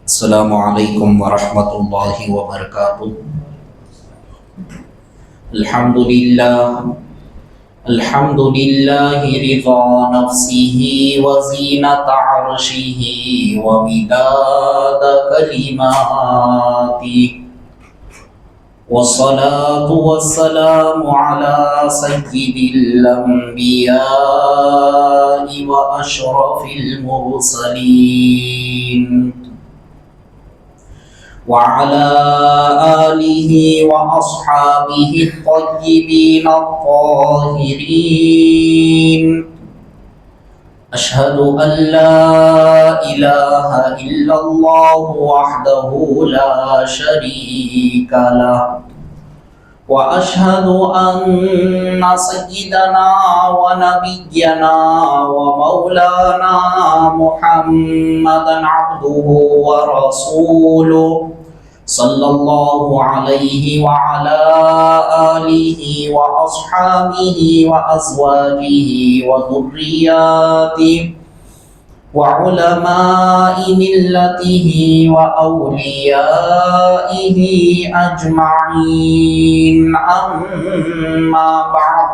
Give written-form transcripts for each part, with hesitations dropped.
السلام علیکم ورحمۃ اللہ وبرکاتہ۔ الحمد للہ رضا نفسہ وزینت عرشہ ومداد کلماتہ، والصلاة والسلام على سید الانبیاء واشرف المرسلین وعلى آلہ واصحابہ الطیبین الطاہرین۔ اشہد ان لا الہ الا اللہ وحدہ لا شریک لہ، واشہد ان سیدنا ونبینا ومولانا محمدا عبدہ ورسولہ، صلی اللہ علیہ وعلی آلہ واصحابہ وازواجہ وذریاتہ وعلماء ملتہ واولیائہ اجمعین، اما بعد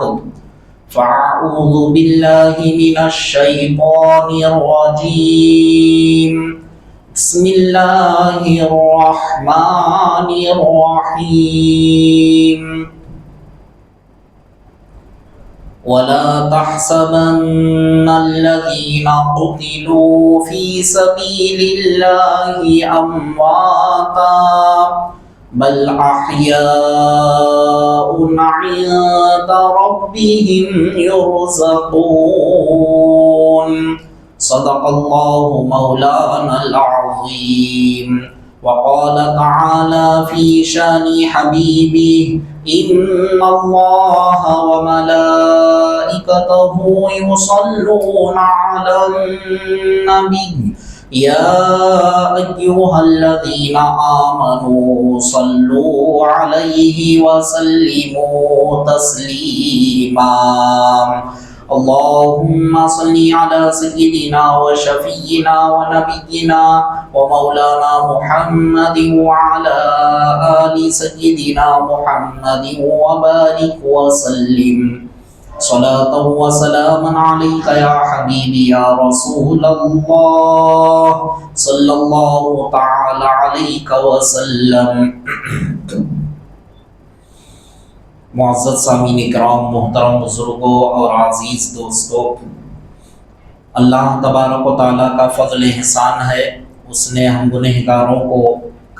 فاعوذ باللہ من الشیطان الرجیم، بسم اللہ الرحمن الرحیم۔ ولا تحسبن الذين قتلوا في سبيل الله أمواتا بل أحياء عند ربهم يرزقون، صدق الله مولانا العظيم۔ وقال تعالى في شان حبيبه إن الله وملائكته يصلون على النبي يا أيها الذين آمنوا صلوا عليه وسلموا تسليما۔ اللهم صل على سيدنا وشفينا ونبينا ومولانا محمد وعلى آل سيدنا محمد وبارك وسلم، صلاة وسلاما عليك يا حبيبي يا رسول الله، صلى الله تعالى عليك وسلم۔ معزز سامعین کرام، محترم بزرگوں اور عزیز دوستوں، اللہ تبارک و تعالیٰ کا فضل احسان ہے، اس نے ہم گنہگاروں کو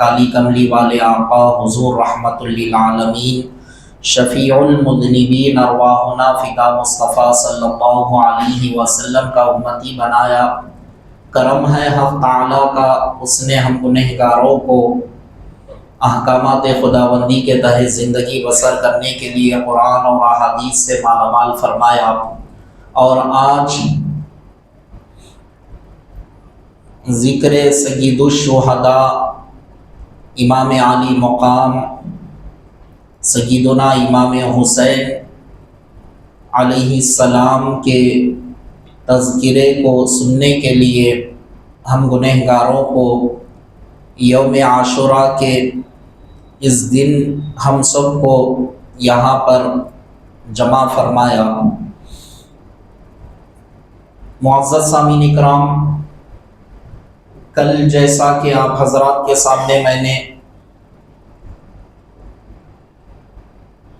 کالی کملی والے آقا حضور رحمت للعالمین شفیع المذنبین ارواحنا فدا مصطفیٰ صلی اللہ علیہ وسلم کا امتی بنایا۔ کرم ہے حق تعالیٰ کا، اس نے ہم گنہگاروں کو احکامات خداوندی کے تحت زندگی بسر کرنے کے لیے قرآن اور احادیث سے مالا مال فرمایا، اور آج ذکر سید الشہداء امام عالی مقام سیدنا امام حسین علیہ السلام کے تذکرے کو سننے کے لیے ہم گنہگاروں کو یوم عاشوراء کے اس دن ہم سب کو یہاں پر جمع فرمایا۔ معزز سامعین اکرام، کل جیسا کہ آپ حضرات کے سامنے میں نے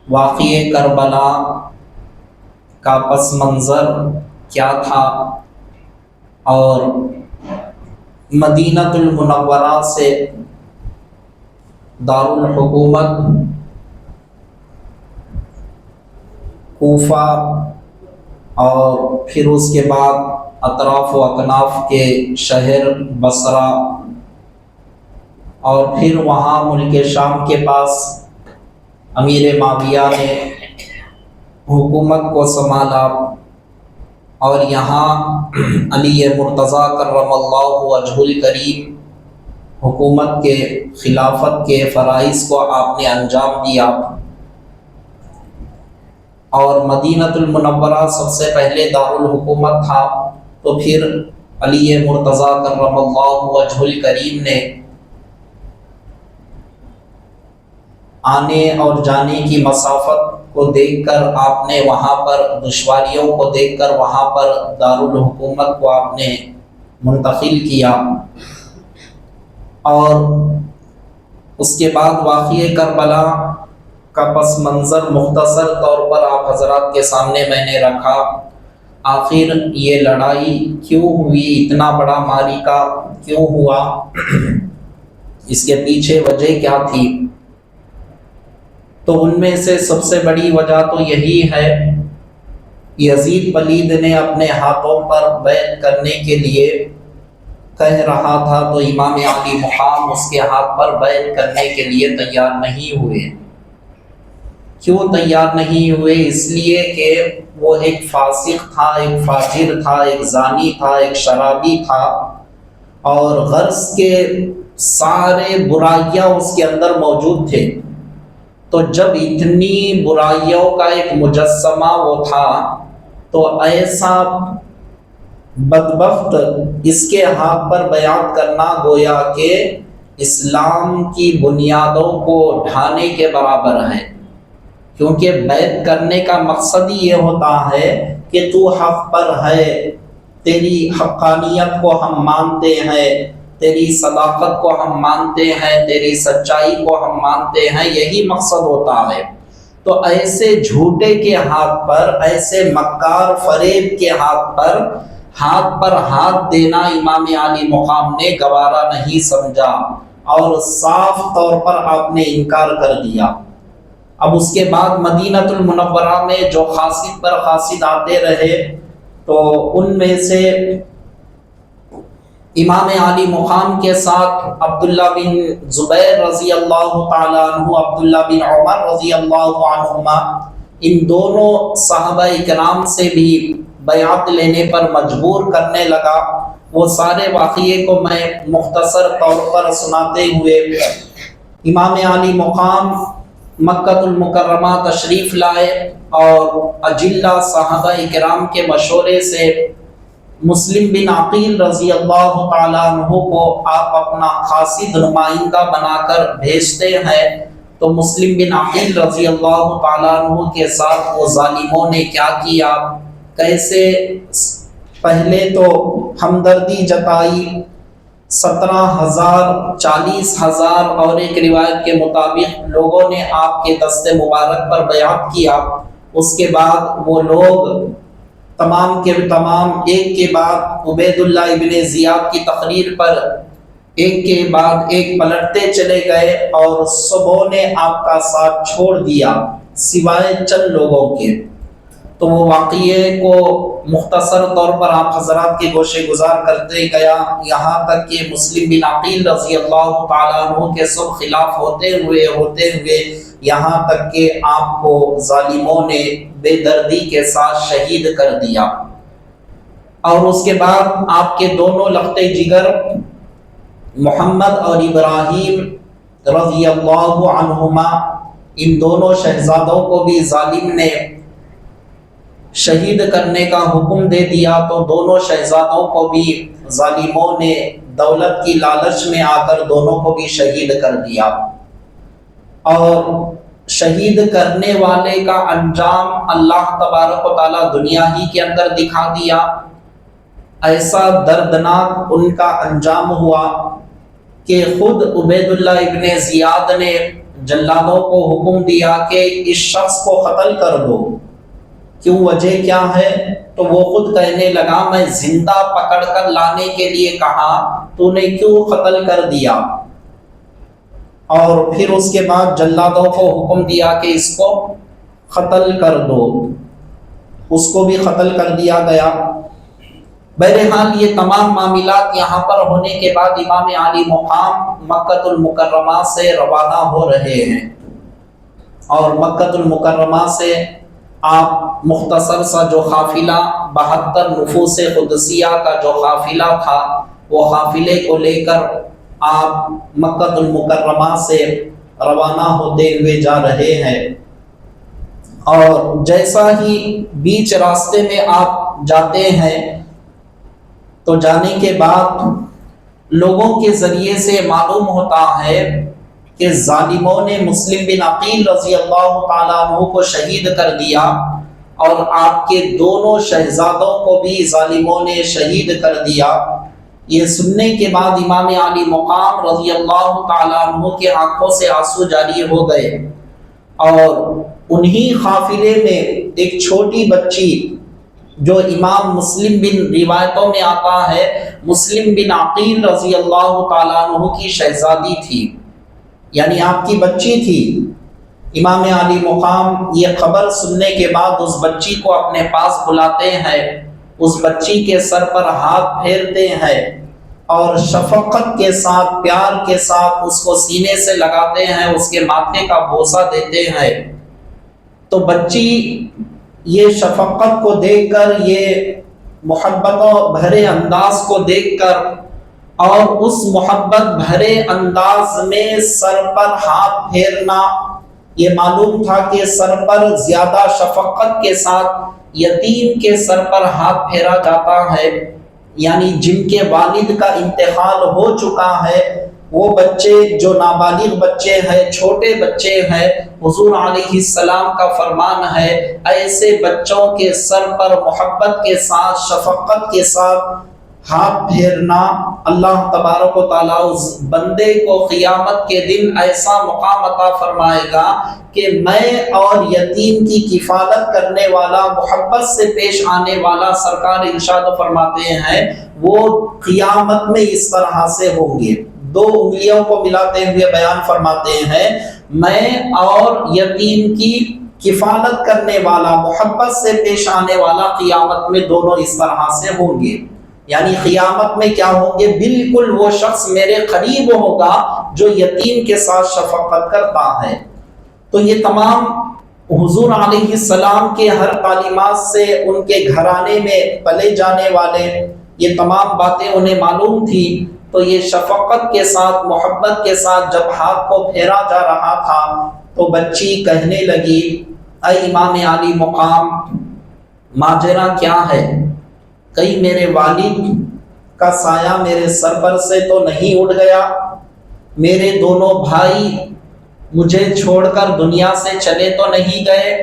واقعہ کربلا کا پس منظر کیا تھا اور مدینہ المنورہ سے دارالحکومت کوفہ اور پھر اس کے بعد اطراف و اکناف کے شہر بصرہ اور پھر وہاں ملک شام کے پاس امیر معاویہ نے حکومت کو سنبھالا، اور یہاں علی مرتضیٰ کرم اللہ وجہہ الکریم حکومت کے خلافت کے فرائض کو آپ نے انجام دیا، اور مدینہ المنورہ سب سے پہلے دارالحکومت تھا، تو پھر علی مرتضیٰ کرم اللہ وجہ الکریم نے آنے اور جانے کی مسافت کو دیکھ کر آپ نے وہاں پر دشواریوں کو دیکھ کر وہاں پر دارالحکومت کو آپ نے منتقل کیا، اور اس کے بعد واقعہ کربلا کا پس منظر مختصر طور پر آپ حضرات کے سامنے میں نے رکھا۔ آخر یہ لڑائی کیوں ہوئی، اتنا بڑا معرکہ کیوں ہوا، اس کے پیچھے وجہ کیا تھی؟ تو ان میں سے سب سے بڑی وجہ تو یہی ہے، یزید پلید نے اپنے ہاتھوں پر بیعت کرنے کے لیے کہہ رہا تھا، تو امام علی مقام اس کے ہاتھ پر بیعت کرنے کے لیے تیار نہیں ہوئے۔ کیوں تیار نہیں ہوئے؟ اس لیے کہ وہ ایک فاسق تھا، ایک فاجر تھا، ایک زانی تھا، ایک شرابی تھا، اور غرض کے سارے برائیاں اس کے اندر موجود تھے۔ تو جب اتنی برائیوں کا ایک مجسمہ وہ تھا، تو ایسا بدبخت اس کے ہاتھ پر بیعت کرنا گویا کہ اسلام کی بنیادوں کو ڈھانے کے برابر ہے، کیونکہ بیعت کرنے کا مقصد ہی یہ ہوتا ہے کہ تو حق پر ہے، تیری حقانیت کو ہم مانتے ہیں، تیری صداقت کو ہم مانتے ہیں، تیری سچائی کو ہم مانتے ہیں، یہی مقصد ہوتا ہے۔ تو ایسے جھوٹے کے ہاتھ پر، ایسے مکار فریب کے ہاتھ پر ہاتھ دینا امام علی مقام نے گوارا نہیں سمجھا، اور صاف طور پر آپ نے انکار کر دیا۔ اب اس کے بعد مدینۃ المنورہ میں جو قاصد پر قاصد آتے رہے، تو ان میں سے امام علی مقام کے ساتھ عبداللہ بن زبیر رضی اللہ تعالیٰ عنہ، عبداللہ بن عمر رضی اللہ عنہما، ان دونوں صحابہ کرام سے بھی بیعت لینے پر مجبور کرنے لگا۔ وہ سارے واقعے کو میں مختصر طور پر سناتے ہوئے، امام علی مقام مکہ المکرمہ تشریف لائے، اور اجلہ صحابہ کرام کے مشورے سے مسلم بن عقیل رضی اللہ تعالیٰ عنہ کو آپ اپنا قاصد نمائندہ بنا کر بھیجتے ہیں۔ تو مسلم بن عقیل رضی اللہ تعالیٰ عنہ کے ساتھ وہ ظالموں نے کیا کیا، کیسے پہلے تو ہمدردی جتائی، 17,000 40,000 اور ایک روایت کے مطابق لوگوں نے آپ کے دست مبارک پر بیعت کیا۔ اس کے بعد وہ لوگ تمام کے تمام ایک کے بعد عبید اللہ ابن زیاد کی تقریر پر ایک کے بعد ایک پلٹتے چلے گئے، اور سبوں نے آپ کا ساتھ چھوڑ دیا سوائے چند لوگوں کے۔ تو وہ واقعے کو مختصر طور پر آپ حضرات کے گوشے گزار کرتے گیا، یہاں تک کہ مسلم بن عقیل رضی اللہ تعالیٰ عنہ کے سب خلاف ہوتے ہوئے یہاں تک کہ آپ کو ظالموں نے بے دردی کے ساتھ شہید کر دیا۔ اور اس کے بعد آپ کے دونوں لختے جگر محمد اور ابراہیم رضی اللہ عنہما، ان دونوں شہزادوں کو بھی ظالم نے شہید کرنے کا حکم دے دیا۔ تو دونوں شہزادوں کو بھی ظالموں نے دولت کی لالچ میں آ کر دونوں کو بھی شہید کر دیا، اور شہید کرنے والے کا انجام اللہ تبارک و تعالیٰ دنیا ہی کے اندر دکھا دیا۔ ایسا دردناک ان کا انجام ہوا کہ خود عبید اللہ ابن زیاد نے جلادوں کو حکم دیا کہ اس شخص کو قتل کر دو۔ کیوں، وجہ کیا ہے؟ تو وہ خود کہنے لگا، میں زندہ پکڑ کر لانے کے لیے کہا، تو نے کیوں قتل کر دیا؟ اور پھر اس کے بعد جلادوں کو حکم دیا کہ اس کو قتل کر دو، اس کو بھی قتل کر دیا گیا۔ بہرحال یہ تمام معاملات یہاں پر ہونے کے بعد امام علی مقام مکہ المکرمہ سے روانہ ہو رہے ہیں، اور مکہ المکرمہ سے آپ مختصر سا جو قافلہ 72 نفوس قدسیہ کا جو قافلہ تھا، وہ قافلے کو لے کر آپ مکہ المکرمہ سے روانہ ہوتے ہوئے جا رہے ہیں۔ اور جیسا ہی بیچ راستے میں آپ جاتے ہیں، تو جانے کے بعد لوگوں کے ذریعے سے معلوم ہوتا ہے کہ ظالموں نے مسلم بن عقیل رضی اللہ تعالیٰ عنہ کو شہید کر دیا اور آپ کے دونوں شہزادوں کو بھی ظالموں نے شہید کر دیا۔ یہ سننے کے بعد امام علی مقام رضی اللہ تعالیٰ عنہ کے آنکھوں سے آنسو جاری ہو گئے، اور انہی قافلے میں ایک چھوٹی بچی جو امام مسلم بن روایتوں میں آتا ہے مسلم بن عقیل رضی اللہ تعالیٰ عنہ کی شہزادی تھی، یعنی آپ کی بچی تھی۔ امام علی مقام یہ خبر سننے کے بعد اس بچی کو اپنے پاس بلاتے ہیں، اس بچی کے سر پر ہاتھ پھیرتے ہیں اور شفقت کے ساتھ، پیار کے ساتھ اس کو سینے سے لگاتے ہیں، اس کے ماتھے کا بوسہ دیتے ہیں۔ تو بچی یہ شفقت کو دیکھ کر، یہ محبتوں بھرے انداز کو دیکھ کر اور اس محبت بھرے انداز میں سر پر ہاتھ پھیرنا، یہ معلوم تھا کہ سر پر زیادہ شفقت کے ساتھ یتیم کے سر پر ہاتھ پھیرا جاتا ہے، یعنی جن کے والد کا انتقال ہو چکا ہے، وہ بچے جو نابالغ بچے ہیں، چھوٹے بچے ہیں، حضور علیہ السلام کا فرمان ہے ایسے بچوں کے سر پر محبت کے ساتھ، شفقت کے ساتھ ہاتھ پھیرنا، اللہ تبارک و تعالیٰ اس بندے کو قیامت کے دن ایسا مقام عطا فرمائے گا کہ میں اور یتیم کی کفالت کرنے والا، محبت سے پیش آنے والا، سرکار ارشاد فرماتے ہیں وہ قیامت میں اس طرح سے ہوں گے۔ دو انگلیوں کو ملاتے ہوئے بیان فرماتے ہیں میں اور یتیم کی کفالت کرنے والا، محبت سے پیش آنے والا قیامت میں دونوں اس طرح سے ہوں گے، یعنی قیامت میں کیا ہوں گے؟ بالکل وہ شخص میرے قریب ہوگا جو یتیم کے ساتھ شفقت کرتا ہے۔ تو یہ تمام حضور علیہ السلام کے ہر تعلیمات سے ان کے گھرانے میں پلے جانے والے یہ تمام باتیں انہیں معلوم تھی۔ تو یہ شفقت کے ساتھ، محبت کے ساتھ جب ہاتھ کو پھیرا جا رہا تھا تو بچی کہنے لگی اے امام علی مقام، ماجرا کیا ہے؟ کہیں میرے والد کا سایہ میرے سر پر سے تو نہیں اڑ گیا؟ میرے دونوں بھائی مجھے چھوڑ کر دنیا سے چلے تو نہیں گئے؟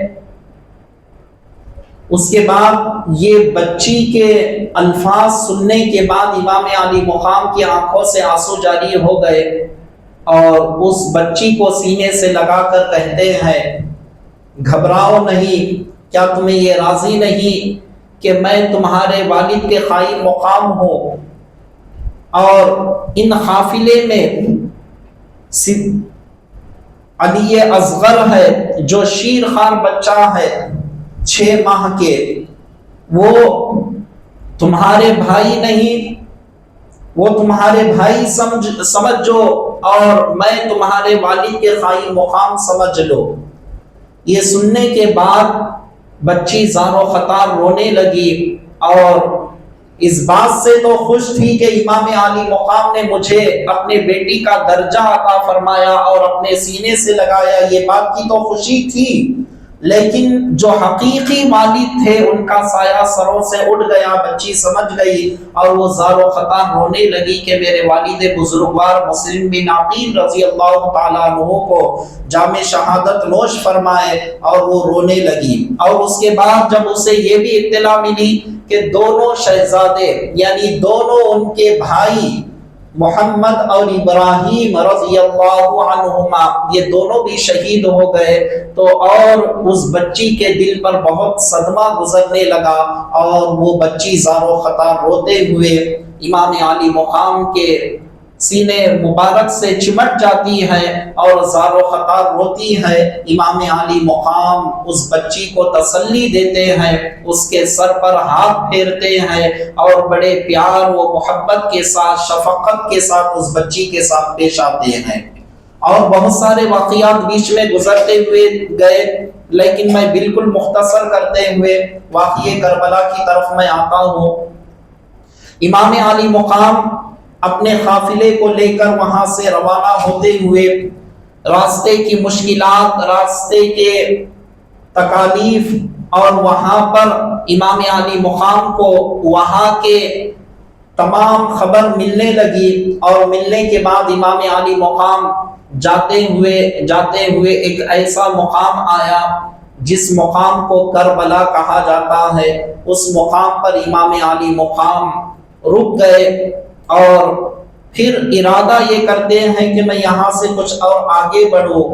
اس کے بعد یہ بچی کے الفاظ سننے کے بعد امام علی مقام کی آنکھوں سے آنسو جاری ہو گئے، اور اس بچی کو سینے سے لگا کر کہتے ہیں گھبراؤ نہیں، کیا تمہیں یہ راضی نہیں کہ میں تمہارے والد کے قائم مقام ہوں، اور ان قافلے میں علی اصغر ہے جو شیر خوار بچہ ہے 6 ماہ کے، وہ تمہارے بھائی نہیں، وہ تمہارے بھائی سمجھو اور میں تمہارے والد کے قائم مقام سمجھ لو۔ یہ سننے کے بعد بچی زار و خطار رونے لگی، اور اس بات سے تو خوش تھی کہ امام علی مقام نے مجھے اپنے بیٹی کا درجہ عطا فرمایا اور اپنے سینے سے لگایا، یہ بات کی تو خوشی تھی، لیکن جو حقیقی والد تھے ان کا سایہ سروں سے اڑ گیا۔ بچی سمجھ گئی اور وہ زار و خطار رونے لگی کہ میرے والد بزرگوار مسلم بن عقیل رضی اللہ تعالیٰ عنہ کو جام شہادت نوش فرمائے، اور وہ رونے لگی۔ اور اس کے بعد جب اسے یہ بھی اطلاع ملی کہ دونوں شہزادے یعنی دونوں ان کے بھائی محمد اور ابراہیم رضی اللہ عنہما یہ دونوں بھی شہید ہو گئے، تو اور اس بچی کے دل پر بہت صدمہ گزرنے لگا، اور وہ بچی زار و خطار روتے ہوئے امام علی مقام کے سینے مبارک سے چمٹ جاتی ہے اور زار و خطار روتی ہے۔ امام علی مقام اس بچی کو تسلی دیتے ہیں، اس کے سر پر ہاتھ پھیرتے ہیں، اور بڑے پیار و محبت کے ساتھ، شفقت کے ساتھ اس بچی کے ساتھ پیش آتے ہیں۔ اور بہت سارے واقعات بیچ میں گزرتے ہوئے گئے، لیکن میں بالکل مختصر کرتے ہوئے واقعہ کربلا کی طرف میں آتا ہوں۔ امام علی مقام اپنے قافلے کو لے کر وہاں سے روانہ ہوتے ہوئے راستے کی مشکلات، راستے کے تکالیف، اور وہاں پر امام علی مقام کو وہاں کے تمام خبر ملنے لگی، اور ملنے کے بعد امام علی مقام جاتے ہوئے ایک ایسا مقام آیا جس مقام کو کربلا کہا جاتا ہے۔ اس مقام پر امام علی مقام رک گئے اور پھر ارادہ یہ کرتے ہیں کہ میں یہاں سے کچھ اور آگے بڑھوں،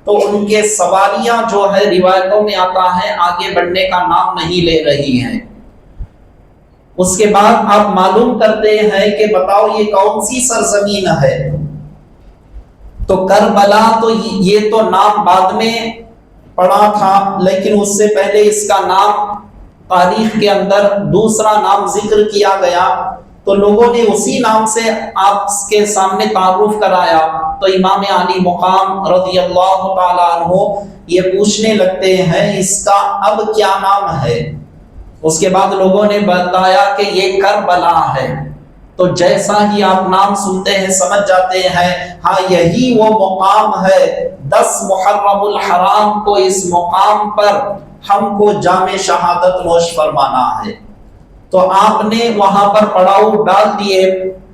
تو ان کے سواریاں جو ہے روایتوں میں آتا ہے آگے بڑھنے کا نام نہیں لے رہی ہیں۔ اس کے بعد آپ معلوم کرتے ہیں کہ بتاؤ یہ کون سی سرزمین ہے؟ تو کربلا تو یہ تو نام بعد میں پڑا تھا، لیکن اس سے پہلے اس کا نام تاریخ کے اندر دوسرا نام ذکر کیا گیا، تو لوگوں نے اسی نام سے آپ کے سامنے تعارف کرایا۔ تو امام علی مقام رضی اللہ تعالیٰ عنہ یہ پوچھنے لگتے ہیں اس کا اب کیا نام ہے؟ اس کے بعد لوگوں نے بتایا کہ یہ کربلا ہے۔ تو جیسا ہی آپ نام سنتے ہیں سمجھ جاتے ہیں ہاں یہی وہ مقام ہے، 10 محرم الحرام کو اس مقام پر ہم کو جام شہادت نوش فرمانا ہے۔ تو آپ نے وہاں پر پڑاؤ ڈال دیے۔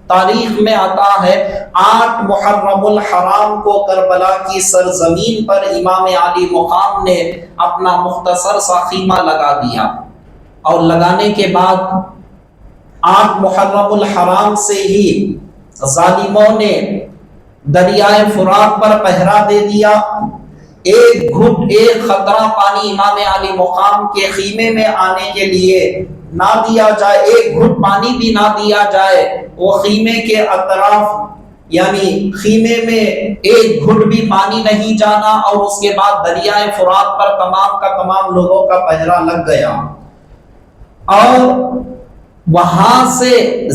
تاریخ میں آتا ہے 8 محرم الحرام کو کربلا کی سرزمین پر امام علی مقام نے اپنا مختصر سا خیمہ لگا دیا، اور لگانے کے بعد 8 محرم الحرام سے ہی ظالموں نے دریائے فرات پر پہرا دے دیا۔ ایک گھٹ ایک خطرہ پانی امام علی مقام کے خیمے میں آنے کے لیے نہ دیا جائے، ایک گھٹ پانی بھی نہ دیا جائے۔ وہ خیمے کے اطراف یعنی خیمے میں ایک گھٹ بھی پانی نہیں جانا، اور اس کے بعد دریائے فرات پر تمام کا تمام لوگوں کا پہرا لگ گیا، اور وہاں سے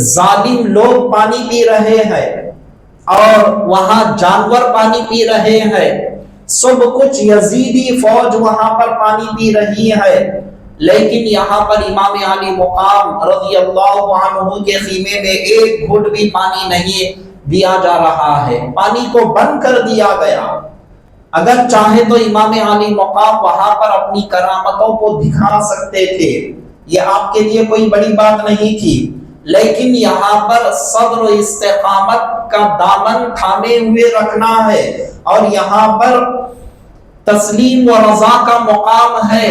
ظالم لوگ پانی پی رہے ہیں اور وہاں جانور پانی پی رہے ہیں، سب کچھ یزیدی فوج وہاں پر پانی پی رہی ہے، لیکن یہاں پر امام علی مقام رضی اللہ عنہ کے خیمے میں ایک گھٹ بھی پانی نہیں دیا جا رہا ہے، پانی کو بند کر دیا گیا۔ اگر چاہے تو امام علی مقام وہاں پر اپنی کرامتوں کو دکھا سکتے تھے، یہ آپ کے لیے کوئی بڑی بات نہیں تھی، لیکن یہاں پر صبر و استقامت کا دامن تھامے ہوئے رکھنا ہے، اور یہاں پر تسلیم و رضا کا مقام ہے۔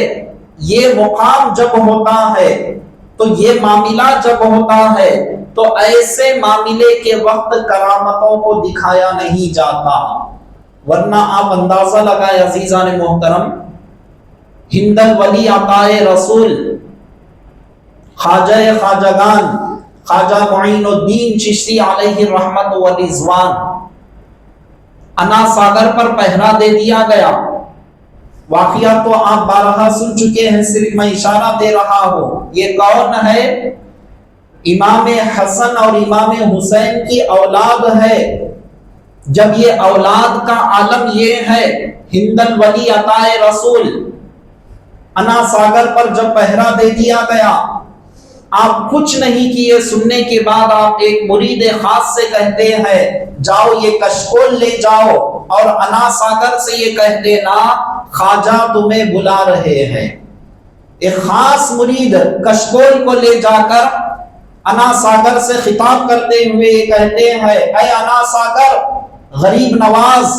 یہ مقام جب ہوتا ہے تو یہ معاملہ جب ہوتا ہے تو ایسے معاملے کے وقت کرامتوں کو دکھایا نہیں جاتا، ورنہ آپ اندازہ لگائے عزیزان محترم، ہند الولی عطائے رسول خواجہ خواجگان خواجہ معین الدین چشتی علیہ الرحمت والرضوان انا ساگر پر پہرا دے دیا گیا۔ واقعات تو آپ بارہا سن چکے ہیں، صرف میں اشارہ دے رہا ہوں۔ یہ کون ہے؟ امام حسن اور امام حسین کی اولاد ہے۔ جب یہ اولاد کا عالم یہ ہے، ہند الولی عطائے رسول انا ساگر پر جب پہرا دے دیا گیا، آپ کچھ نہیں کیے، سننے کے بعد آپ ایک مرید خاص سے کہتے ہیں جاؤ یہ کشکول لے جاؤ، اور انا ساگر سے یہ کہہ دینا خواجہ تمہیں بلا رہے ہیں۔ ایک خاص مرید کشکول کو لے جا کر انا ساگر سے خطاب کرتے ہوئے یہ کہتے ہیں اے انا ساگر، غریب نواز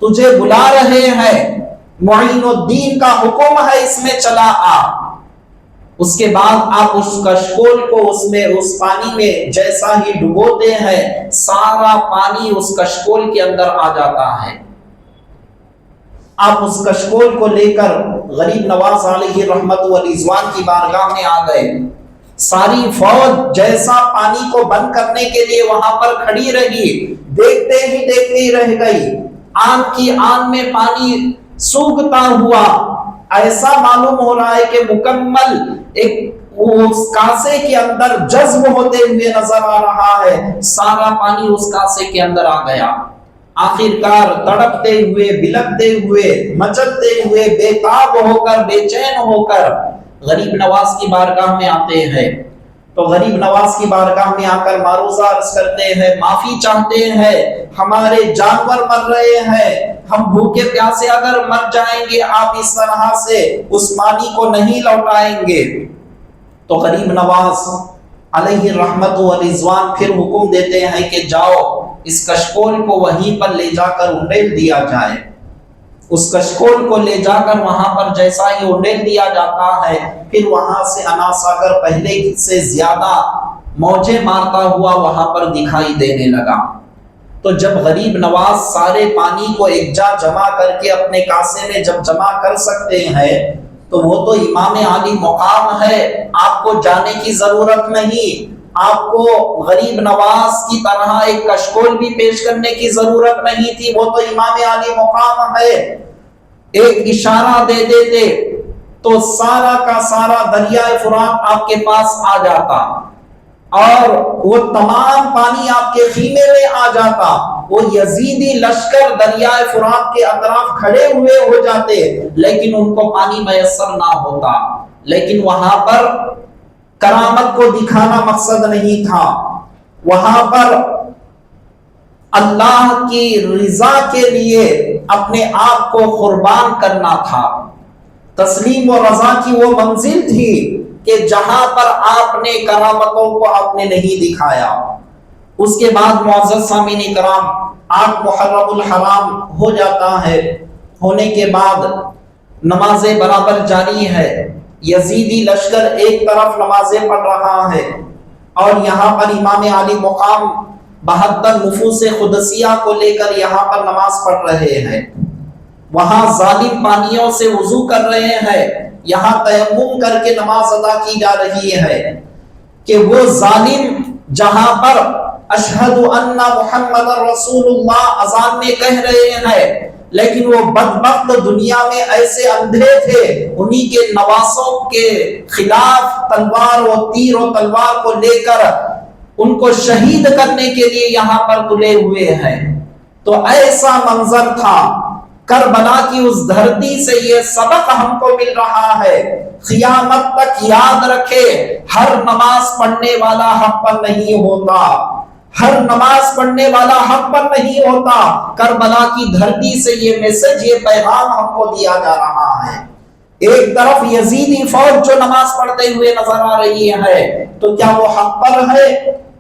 تجھے بلا رہے ہیں، معین الدین کا حکم ہے اس میں چلا آ۔ اس کے بعد آپ اس کشکول کو اس پانی میں جیسا ہی ڈبوتے ہیں، سارا پانی اس کشکول کے اندر آ جاتا ہے۔ آپ اس کشکول کو لے کر غریب نواز علیہ رحمت و رضوان کی بارگاہ میں آ گئے۔ ساری فوج جیسا پانی کو بند کرنے کے لیے وہاں پر کھڑی رہی، دیکھتے ہی رہ گئی۔ آن کی آن میں پانی سوکھتا ہوا، ایسا معلوم ہو رہا ہے کہ مکمل ایک اس کاسے کے اندر جذب ہوتے ہوئے نظر آ رہا ہے، سارا پانی اس کاسے کے اندر آ گیا۔ آخرکار تڑپتے ہوئے، بلکتے ہوئے، مچلتے ہوئے، بے تاب ہو کر، بے چین ہو کر غریب نواز کی بارگاہ میں آتے ہیں۔ تو غریب نواز کی بارگاہ میں آ کر معروضہ عرض کرتے ہیں، معافی چاہتے ہیں، ہمارے جانور مر رہے ہیں، ہم بھوکے پیاسے اگر مر جائیں گے آپ اس طرح سے اس پانی کو نہیں لوٹائیں گے۔ تو غریب نواز علیہ رحمت و رضوان پھر حکم دیتے ہیں کہ جاؤ اس کشکول کو وہیں پر لے جا کر انڈیل دیا جائے۔ اس کشکول کو لے جا کر وہاں پر جیسا ہی انڈیل دیا جاتا ہے، پھر وہاں سے انا ساگر پہلے سے زیادہ موجیں مارتا ہوا وہاں پر دکھائی دینے لگا۔ تو جب غریب نواز سارے پانی کو ایک جا جمع کر کے اپنے کاسے میں جب جمع کر سکتے ہیں، تو وہ تو امام عالی مقام ہے، آپ کو جانے کی ضرورت نہیں، آپ کو غریب نواز کی طرح ایک کشکول بھی پیش کرنے کی ضرورت نہیں تھی، وہ تو امام عالی مقام ہے۔ ایک اشارہ دے دیتے تو سارا کا سارا دریائے فرات آپ کے پاس آ جاتا، اور وہ تمام پانی آپ کے خیمے میں آ جاتا۔ وہ یزیدی لشکر دریائے فرات کے اطراف کھڑے ہوئے ہو جاتے، لیکن ان کو پانی میسر نہ ہوتا۔ لیکن وہاں پر کرامت کو دکھانا مقصد نہیں تھا، وہاں پر اللہ کی رضا کے لیے اپنے آپ کو قربان کرنا تھا۔ تسلیم و رضا کی وہ منزل تھی کہ جہاں پر آپ نے کرامتوں کو آپ نے نہیں دکھایا۔ اس کے بعد معزز سامعین کرام، آپ محرم الحرام ہو جاتا ہے، ہونے کے بعد نمازیں برابر جاری ہے، یزیدی لشکر ایک طرف نمازیں پڑھ رہا ہے، اور یہاں پر امام عالی مقام 72 نفوس قدسیہ کو لے کر یہاں پر نماز پڑھ رہے ہیں۔ وہاں ظالم پانیوں سے وضو کر رہے ہیں، یہاں تیمم کر کے نماز ادا کی جا رہی ہے کہ وہ ظالم جہاں پر اشہد ان محمد رسول اللہ اذان میں کہہ رہے ہیں، لیکن وہ بدبخت دنیا میں ایسے اندھے تھے، انہی کے نواسوں کے خلاف تلوار و تیر و تلوار کو لے کر ان کو شہید کرنے کے لیے یہاں پر تلے ہوئے ہیں۔ تو ایسا منظر تھا۔ کربلا کی اس دھرتی سے یہ سبق ہم کو مل رہا ہے، قیامت تک یاد رکھے، ہر نماز پڑھنے والا حق پر نہیں ہوتا، ہر نماز پڑھنے والا حق پر نہیں ہوتا۔ کربلا کی دھرتی سے یہ میسج، یہ پیغام ہم کو دیا جا رہا ہے۔ ایک طرف یزیدی فوج جو نماز پڑھتے ہوئے نظر آ رہی ہے، تو کیا وہ حق پر ہے؟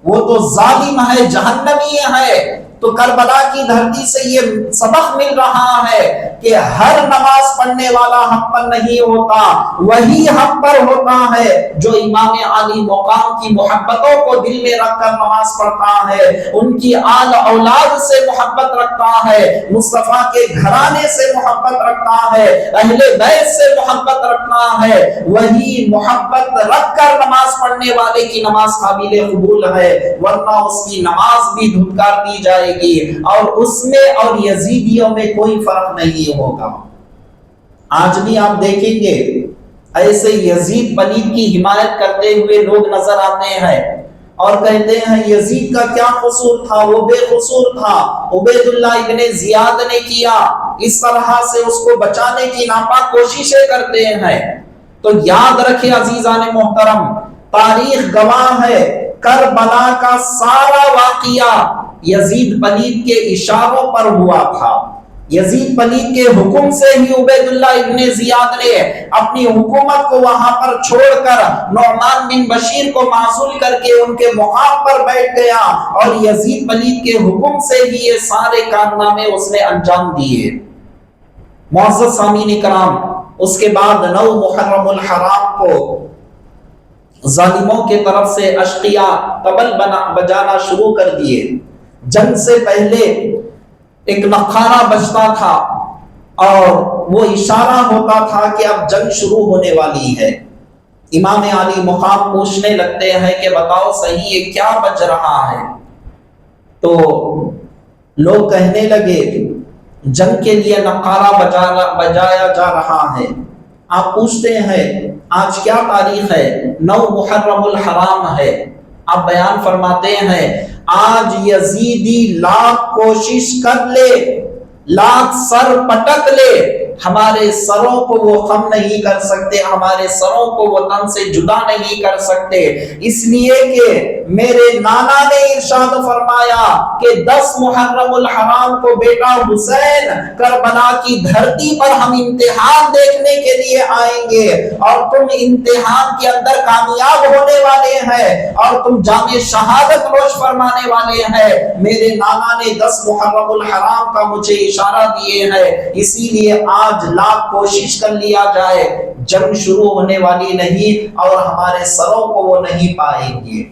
وہ تو ظالم ہے، جہنمی ہے۔ تو کربلا کی دھرتی سے یہ سبق مل رہا ہے کہ ہر نماز پڑھنے والا حق پر نہیں ہوتا، وہی حق پر ہوتا ہے جو امام عالی مقام کی محبتوں کو دل میں رکھ کر نماز پڑھتا ہے، ان کی آل اولاد سے محبت رکھتا ہے، مصطفیٰ کے گھرانے سے محبت رکھتا ہے، اہل بیت سے محبت رکھتا ہے۔ وہی محبت رکھ کر نماز پڑھنے والے کی نماز قابل قبول ہے، ورنہ اس کی نماز بھی دھتکار دی جائے گی، اور اس میں اور یزیدیوں میں کوئی فرق نہیں ہوگا۔ آج بھی آپ دیکھیں گے ایسے یزید پلید کی حمایت کرتے ہوئے لوگ نظر آتے ہیں، اور کہتے ہیں یزید کا کیا قصور تھا، وہ بے قصور تھا، عبید اللہ ابن زیاد نے کیا، اس طرح سے اس کو بچانے کی ناپاک کوششیں کرتے ہیں۔ تو یاد رکھے عزیزان محترم، تاریخ گواہ ہے، کربلا کا سارا واقعہ یزید پلید کے اشاروں پر ہوا تھا۔ یزید پلید کے حکم سے ہی عبید اللہ ابن زیاد نے اپنی حکومت کو وہاں پر چھوڑ کر نعمان بن بشیر کو معزول کر کے ان کے مقام پر بیٹھ گیا، اور یزید پلید کے حکم سے ہی یہ سارے کارنامے اس نے انجام دیے۔ معزز سامعین کرام، اس کے بعد 9 محرم الحرام کو ظالموں کے طرف سے اشقیاء طبل بجانا شروع کر دیے۔ جنگ سے پہلے ایک نخارہ بجتا تھا، اور وہ اشارہ ہوتا تھا کہ اب جنگ شروع ہونے والی ہے۔ امام عالی مقام پوچھنے لگتے ہیں کہ بتاؤ صحیح یہ کیا بج رہا ہے؟ تو لوگ کہنے لگے جنگ کے لیے نخارہ بجایا جا رہا ہے۔ آپ پوچھتے ہیں آج کیا تاریخ ہے؟ 9 محرم الحرام ہے۔ آپ بیان فرماتے ہیں آج یزیدی لاکھ کوشش کر لے، لاکھ سر پٹک لے، ہمارے سروں کو وہ خم نہیں کر سکتے، ہمارے سروں کو وہ تن سے جدا نہیں کر سکتے، اس لیے کہ میرے نانا نے ارشاد فرمایا کہ 10 محرم الحرام کو بیٹا حسین کربلا کی دھرتی پر ہم امتحان دیکھنے کے لیے آئیں گے، اور تم امتحان کے اندر کامیاب ہونے والے ہیں اور تم جام شہادت نوش فرمانے والے ہیں۔ میرے نانا نے 10 محرم الحرام کا مجھے اشارہ دیے ہیں، اسی لیے آج لاکھ کوشش کر لیا جائے، جنگ شروع ہونے والی نہیں اور ہمارے سروں کو وہ نہیں پائیں گے۔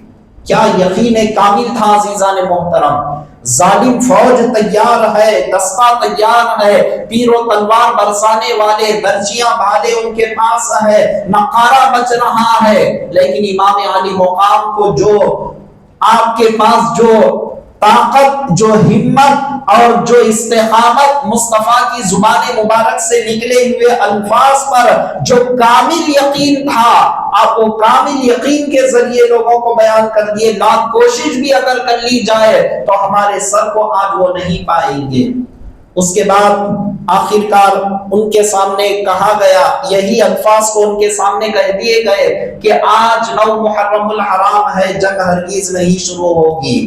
کیا یقین کامل تھا عزیزان محترم، ظالم فوج تیار ہے، دستہ تیار ہے، تیر و تلوار برسانے والے، درچیاں بھالے ان کے پاس ہے، نقارہ بچ رہا ہے، لیکن امام علی مقام کو جو آپ کے پاس جو طاقت، جو ہمت اور جو استقامت مصطفیٰ کی زبان مبارک سے نکلے ہوئے الفاظ پر جو کامل یقین تھا، آپ وہ کامل یقین کے ذریعے لوگوں کو بیان کر دیے۔ لاکھ کوشش بھی اگر کر لی جائے تو ہمارے سر کو آج وہ نہیں پائیں گے۔ اس کے بعد آخرکار ان کے سامنے کہا گیا، یہی الفاظ کو ان کے سامنے کہہ دیے گئے کہ آج 9 محرم الحرام ہے، جنگ ہرگز نہیں شروع ہوگی،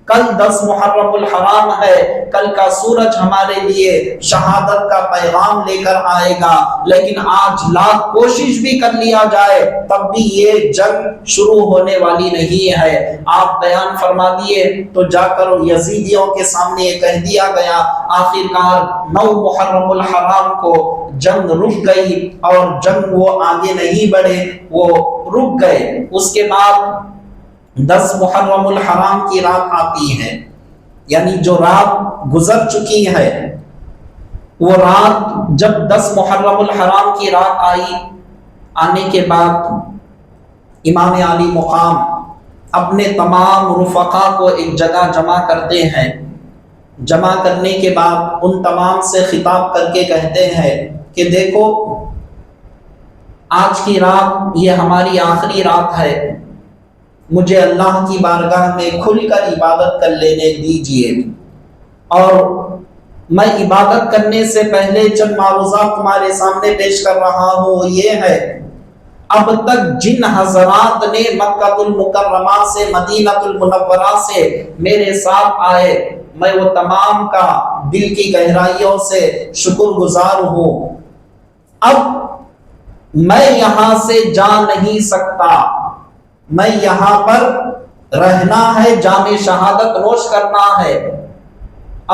کل 10 محرم الحرام ہے، کل کا سورج ہمارے لیے شہادت کا پیغام لے کر آئے گا، لیکن آج لاکھ کوشش بھی کر لیا جائے تب بھی یہ جنگ شروع ہونے والی نہیں ہے۔ آپ بیان فرما دیے تو جا کر یزیدیوں کے سامنے یہ کہہ دیا گیا، آخرکار 9 محرم الحرام کو جنگ رک گئی اور جنگ وہ آگے نہیں بڑھے، وہ رک گئے۔ اس کے بعد 10 محرم الحرام کی رات آتی ہے، یعنی جو رات گزر چکی ہے، وہ رات جب 10 محرم الحرام کی رات آئی، آنے کے بعد امام علی مقام اپنے تمام رفقا کو ایک جگہ جمع کرتے ہیں۔ جمع کرنے کے بعد ان تمام سے خطاب کر کے کہتے ہیں کہ دیکھو، آج کی رات یہ ہماری آخری رات ہے، مجھے اللہ کی بارگاہ میں کھل کر عبادت کر لینے دیجئے، اور میں عبادت کرنے سے پہلے چند معروضات تمہارے سامنے پیش کر رہا ہوں۔ یہ ہے، اب تک جن حضرات نے مکہ المکرمہ سے، مدینہ المنورہ سے میرے ساتھ آئے، میں وہ تمام کا دل کی گہرائیوں سے شکر گزار ہوں۔ اب میں یہاں سے جا نہیں سکتا، میں یہاں پر رہنا ہے، جام شہادت نوش کرنا ہے،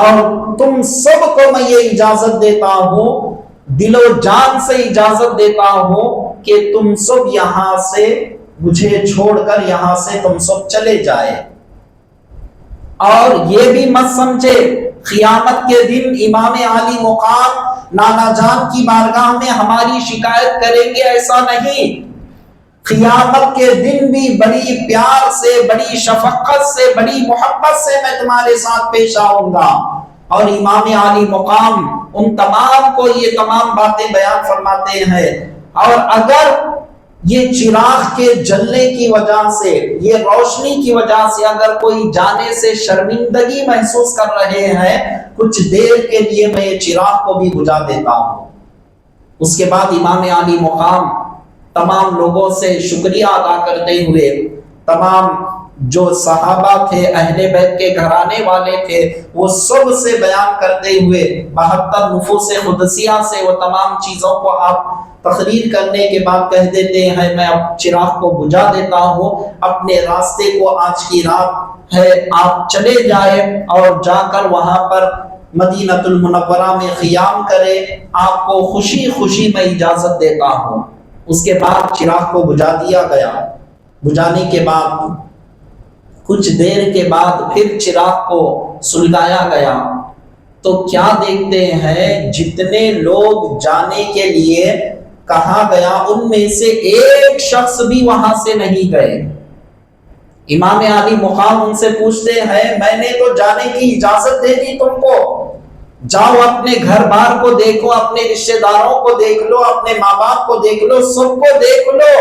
اور تم سب کو میں یہ اجازت دیتا ہوں، دل و جان سے اجازت دیتا ہوں کہ تم سب یہاں سے مجھے چھوڑ کر یہاں سے تم سب چلے جائے، اور یہ بھی مت سمجھے قیامت کے دن امام علی مقام نانا جان کی بارگاہ میں ہماری شکایت کریں گے، ایسا نہیں۔ قیامت کے دن بھی بڑی پیار سے، بڑی شفقت سے، بڑی محبت سے میں تمہارے ساتھ پیش آؤں گا۔ اور امام علی مقام ان تمام کو یہ تمام باتیں بیان فرماتے ہیں، اور اگر یہ چراغ کے جلنے کی وجہ سے، یہ روشنی کی وجہ سے اگر کوئی جانے سے شرمندگی محسوس کر رہے ہیں، کچھ دیر کے لیے میں یہ چراغ کو بھی بجھا دیتا ہوں۔ اس کے بعد امام علی مقام تمام لوگوں سے شکریہ ادا کرتے ہوئے، تمام جو صحابہ تھے، اہل بیت کے گھرانے والے تھے، وہ سب سے بیان کرتے ہوئے 72 نفوس قدسیہ سے وہ تمام چیزوں کو آپ تقریر کرنے کے بعد کہہ دیتے ہیں، میں اب چراغ کو بجھا دیتا ہوں، اپنے راستے کو، آج کی رات ہے، آپ چلے جائیں اور جا کر وہاں پر مدینہ المنورہ میں قیام کریں، آپ کو خوشی خوشی میں اجازت دیتا ہوں۔ اس کے بعد چراغ کو بجھا دیا گیا۔ بجھانے کے بعد کچھ دیر کے بعد پھر چراغ کو سلگایا گیا، تو کیا دیکھتے ہیں، جتنے لوگ جانے کے لیے کہا گیا ان میں سے ایک شخص بھی وہاں سے نہیں گئے۔ امام علی مقام ان سے پوچھتے ہیں، میں نے تو جانے کی اجازت دے دی تم کو، جاؤ اپنے گھر بار کو دیکھو، اپنے رشتہ داروں کو دیکھ لو، اپنے ماں باپ کو دیکھ لو، سب کو دیکھ لو،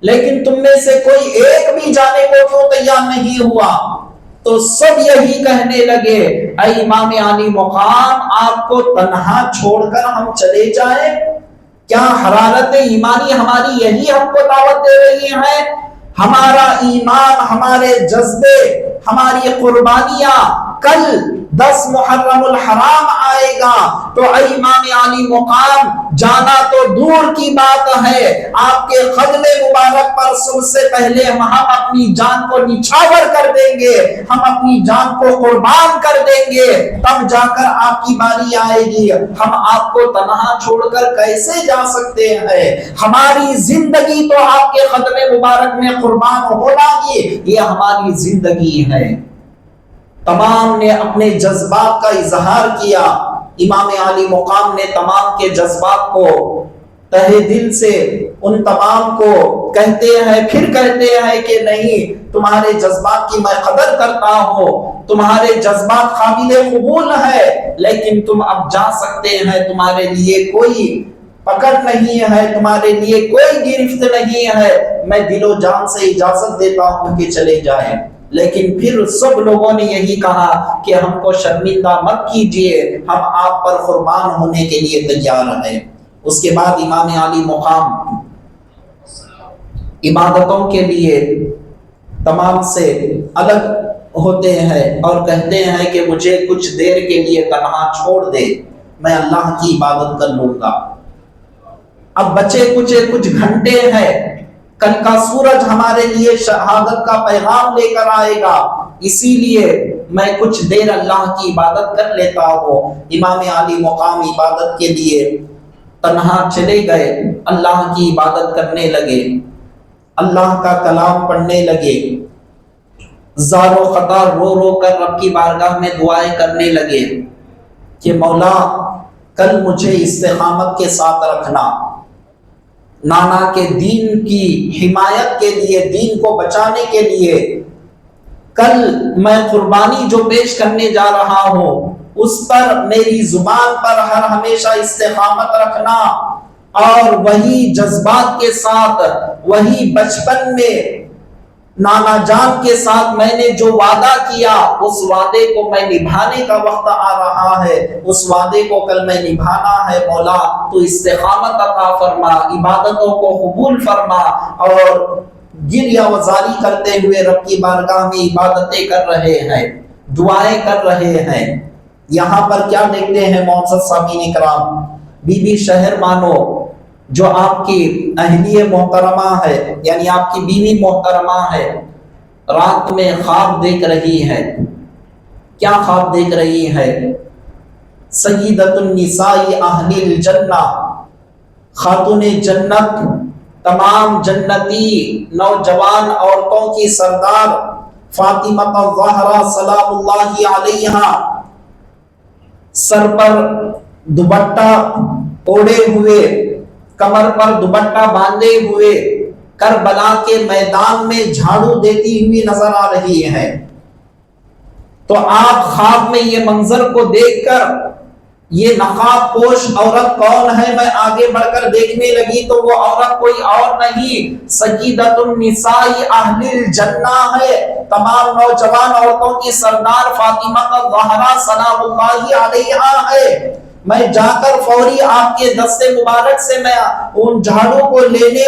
لیکن تم میں سے کوئی ایک بھی جانے کو کیوں تیار نہیں ہوا؟ تو سب یہی کہنے لگے اے امام علی مقام آپ کو تنہا چھوڑ کر ہم چلے جائیں؟ کیا حرارت ایمانی ہماری یہی ہم کو دعوت دے رہی ہے؟ ہمارا ایمان، ہمارے جذبے، ہماری قربانیاں کل 10 محرم الحرام آئے گا تو اے امام علی مقام جانا تو دور کی بات ہے، آپ کے قدم مبارک پر سب سے پہلے ہم اپنی جان کو نچھاور کر دیں گے، ہم اپنی جان کو قربان کر دیں گے، تب جا کر آپ کی باری آئے گی۔ ہم آپ کو تنہا چھوڑ کر کیسے جا سکتے ہیں؟ ہماری زندگی تو آپ کے قدم مبارک میں قربان ہونا ہی یہ ہماری زندگی ہے۔ تمام نے اپنے جذبات کا اظہار کیا۔ امام علی مقام نے تمام کے جذبات کو تہہ دل سے ان تمام کو کہتے ہیں، پھر کہتے ہیں کہ نہیں، تمہارے جذبات کی میں قدر کرتا ہوں، تمہارے جذبات قابل قبول ہے، لیکن تم اب جا سکتے ہیں، تمہارے لیے کوئی پکڑ نہیں ہے، تمہارے لیے کوئی گرفت نہیں ہے، میں دل و جان سے اجازت دیتا ہوں کہ چلے جائیں۔ لیکن پھر سب لوگوں نے یہی کہا کہ ہم کو شرمندہ مت کیجئے، ہم آپ پر قربان ہونے کے لیے تیار ہیں۔ اس کے بعد امام علی مقام عبادتوں کے لیے تمام سے الگ ہوتے ہیں اور کہتے ہیں کہ مجھے کچھ دیر کے لیے تنہا چھوڑ دے، میں اللہ کی عبادت کر لوں گا۔ اب بچے کچھ گھنٹے ہیں، کل کا سورج ہمارے لیے شہادت کا پیغام لے کر آئے گا، اسی لیے میں کچھ دیر اللہ کی عبادت کر لیتا ہوں۔ امام علی مقام عبادت کے لیے تنہا چلے گئے، اللہ کی عبادت کرنے لگے، اللہ کا کلام پڑھنے لگے، زار و خطا رو رو کر رب کی بارگاہ میں دعائیں کرنے لگے کہ مولا کل مجھے استقامت کے ساتھ رکھنا، نانا کے دین کی حمایت کے لیے، دین کو بچانے کے لیے کل میں قربانی جو پیش کرنے جا رہا ہوں اس پر میری زبان پر ہر ہمیشہ استقامت رکھنا، اور وہی جذبات کے ساتھ، وہی بچپن میں نانا جان کے ساتھ میں نے جو وعدہ کیا اس وعدے کو میں نبھانے کا وقت آ رہا ہے، اس وعدے کو کل میں نبھانا ہے۔ مولا تو استقامت عطا فرما، عبادتوں کو قبول فرما، اور گریہ وزاری کرتے ہوئے رب کی بارگاہ میں عبادتیں کر رہے ہیں، دعائیں کر رہے ہیں۔ یہاں پر کیا دیکھتے ہیں معزز سامعین کرام، بی بی شہر مانو جو آپ کی اہلیہ محترمہ ہے، یعنی آپ کی بیوی محترمہ ہے، رات میں خواب دیکھ رہی ہے۔ کیا خواب دیکھ رہی ہے؟ سیدۃ النساء اہل الجنہ، خاتون جنت، تمام جنتی نوجوان عورتوں کی سردار فاطمہ الزہرا سلام اللہ علیہا، سر پر دوپٹہ اوڑے ہوئے، کمر پر دوپٹہ باندھے ہوئے، کربلا کے میدان میں جھاڑو دیتی ہوئی نظر آ رہی ہے۔ تو آپ خواب میں یہ منظر کو دیکھ کر یہ نقاب پوش عورت کون ہے، میں آگے بڑھ کر دیکھنے لگی تو وہ عورت کوئی اور نہیں، سیدۃ النساء اہل الجنہ ہے، تمام نوجوان عورتوں کی سردار فاطمہ الزہرا سلام اللہ علیہا ہے۔ میں جا کر فوری آپ کے دستے مبارک سے میں ان جھاڑو کو لینے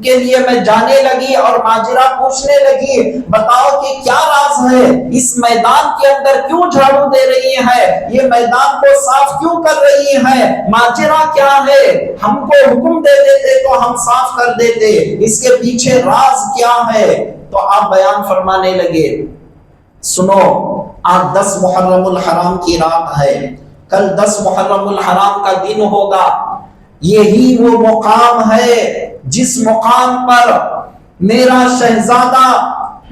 کے لیے میں جانے لگی اور ماجرا پوچھنے لگی، بتاؤ کہ کیا راز ہے، اس میدان کے اندر کیوں جھاڑو دے رہی ہے، یہ میدان کو صاف کیوں کر رہی ہے، ماجرا کیا ہے، ہم کو حکم دے دیتے تو ہم صاف کر دیتے، اس کے پیچھے راز کیا ہے؟ تو آپ بیان فرمانے لگے، سنو آج 10 محرم الحرام کی رات ہے، کل 10 محرم الحرام کا دن ہوگا، یہی وہ مقام ہے جس مقام پر میرا شہزادہ،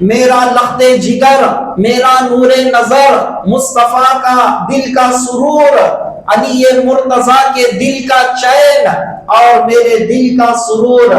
میرا لخت جگر، میرا نور نظر، مصطفیٰ کا دل کا سرور، علی مرتضیٰ کے دل کا چین اور میرے دل کا سرور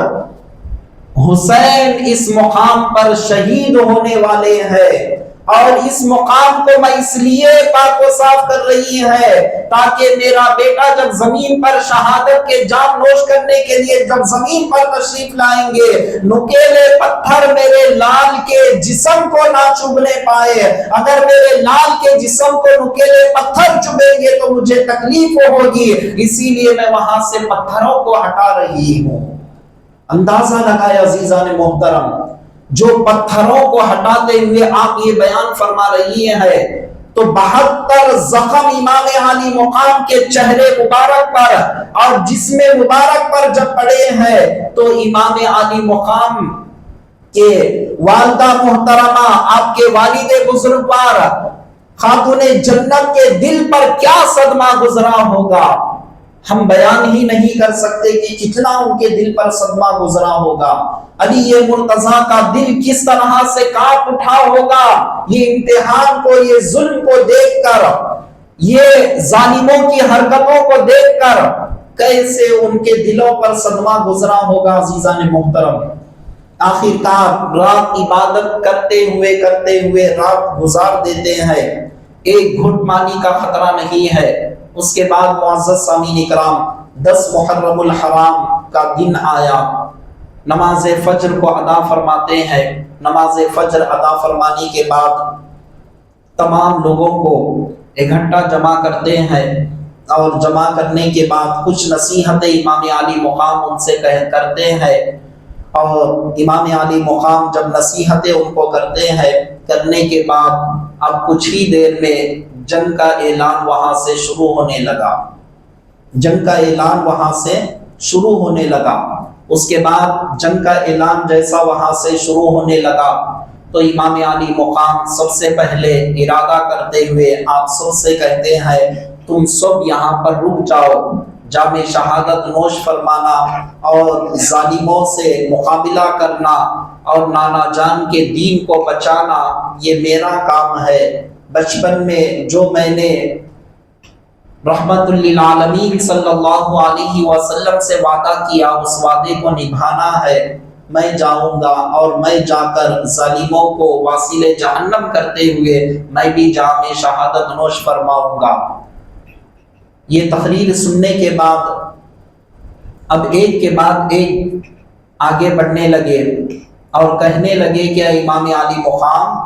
حسین اس مقام پر شہید ہونے والے ہیں۔ اور اس مقام کو میں اس لیے پاک و صاف کر رہی ہے تاکہ میرا بیٹا جب زمین پر شہادت کے جام نوش کرنے کے لیے جب زمین پر تشریف لائیں گے، نکیلے پتھر میرے لال کے جسم کو نہ چبھنے پائے۔ اگر میرے لال کے جسم کو نکیلے پتھر چبھیں گے تو مجھے تکلیف ہوگی، اسی لیے میں وہاں سے پتھروں کو ہٹا رہی ہوں۔ اندازہ لگائے عزیزان محترم، جو پتھروں کو ہٹاتے ہوئے آپ یہ بیان فرما رہی ہے تو 72 زخم امام عالی مقام کے چہرے مبارک پر اور جسم مبارک پر جب پڑے ہیں تو امام عالی مقام کے والدہ محترمہ، آپ کے والد بزرگوار خاتون جنت کے دل پر کیا صدمہ گزرا ہوگا، ہم بیان ہی نہیں کر سکتے کہ کتنا ان کے دل پر صدمہ گزرا ہوگا۔ علی مرتضیٰ کا دل کس طرح سے کانپ اٹھا ہوگا یہ امتحان کو، یہ ظلم کو دیکھ کر، یہ ظالموں کی حرکتوں کو دیکھ کر کیسے ان کے دلوں پر صدمہ گزرا ہوگا عزیزان محترم۔ آخر کار رات عبادت کرتے ہوئے رات گزار دیتے ہیں، ایک گھٹ پانی کا خطرہ نہیں ہے۔ اس کے بعد معزز سامعین اکرام 10 محرم الحرام کا دن آیا، نماز فجر کو ادا فرماتے ہیں۔ نماز فجر ادا فرمانے کے بعد تمام لوگوں کو اکٹھا جمع کرتے ہیں اور جمع کرنے کے بعد کچھ نصیحتیں امام عالی مقام ان سے کرتے ہیں، اور امام عالی مقام جب نصیحتیں ان کو کرتے ہیں، کرنے کے بعد اب کچھ ہی دیر میں جنگ کا اعلان وہاں سے شروع ہونے لگا۔ جنگ کا اعلان وہاں سے شروع ہونے لگا۔ اس کے بعد جنگ کا اعلان جیسا وہاں سے شروع ہونے لگا تو امام عالی مقام سب سے پہلے ارادہ کرتے ہوئے آپ سب سے کہتے ہیں تم سب یہاں پر رک جاؤ، جام شہادت نوش فرمانا اور ظالموں سے مقابلہ کرنا اور نانا جان کے دین کو بچانا یہ میرا کام ہے۔ بچپن میں جو میں نے رحمت للعالمین صلی اللہ علیہ وسلم سے وعدہ کیا اس وعدے کو نبھانا ہے۔ میں جاؤں گا اور میں جا کر ظالموں کو واصل جہنم کرتے ہوئے میں بھی جام شہادت نوش فرماؤں گا۔ یہ تقریر سننے کے بعد اب ایک کے بعد ایک آگے بڑھنے لگے اور کہنے لگے کہ امام عالی مقام،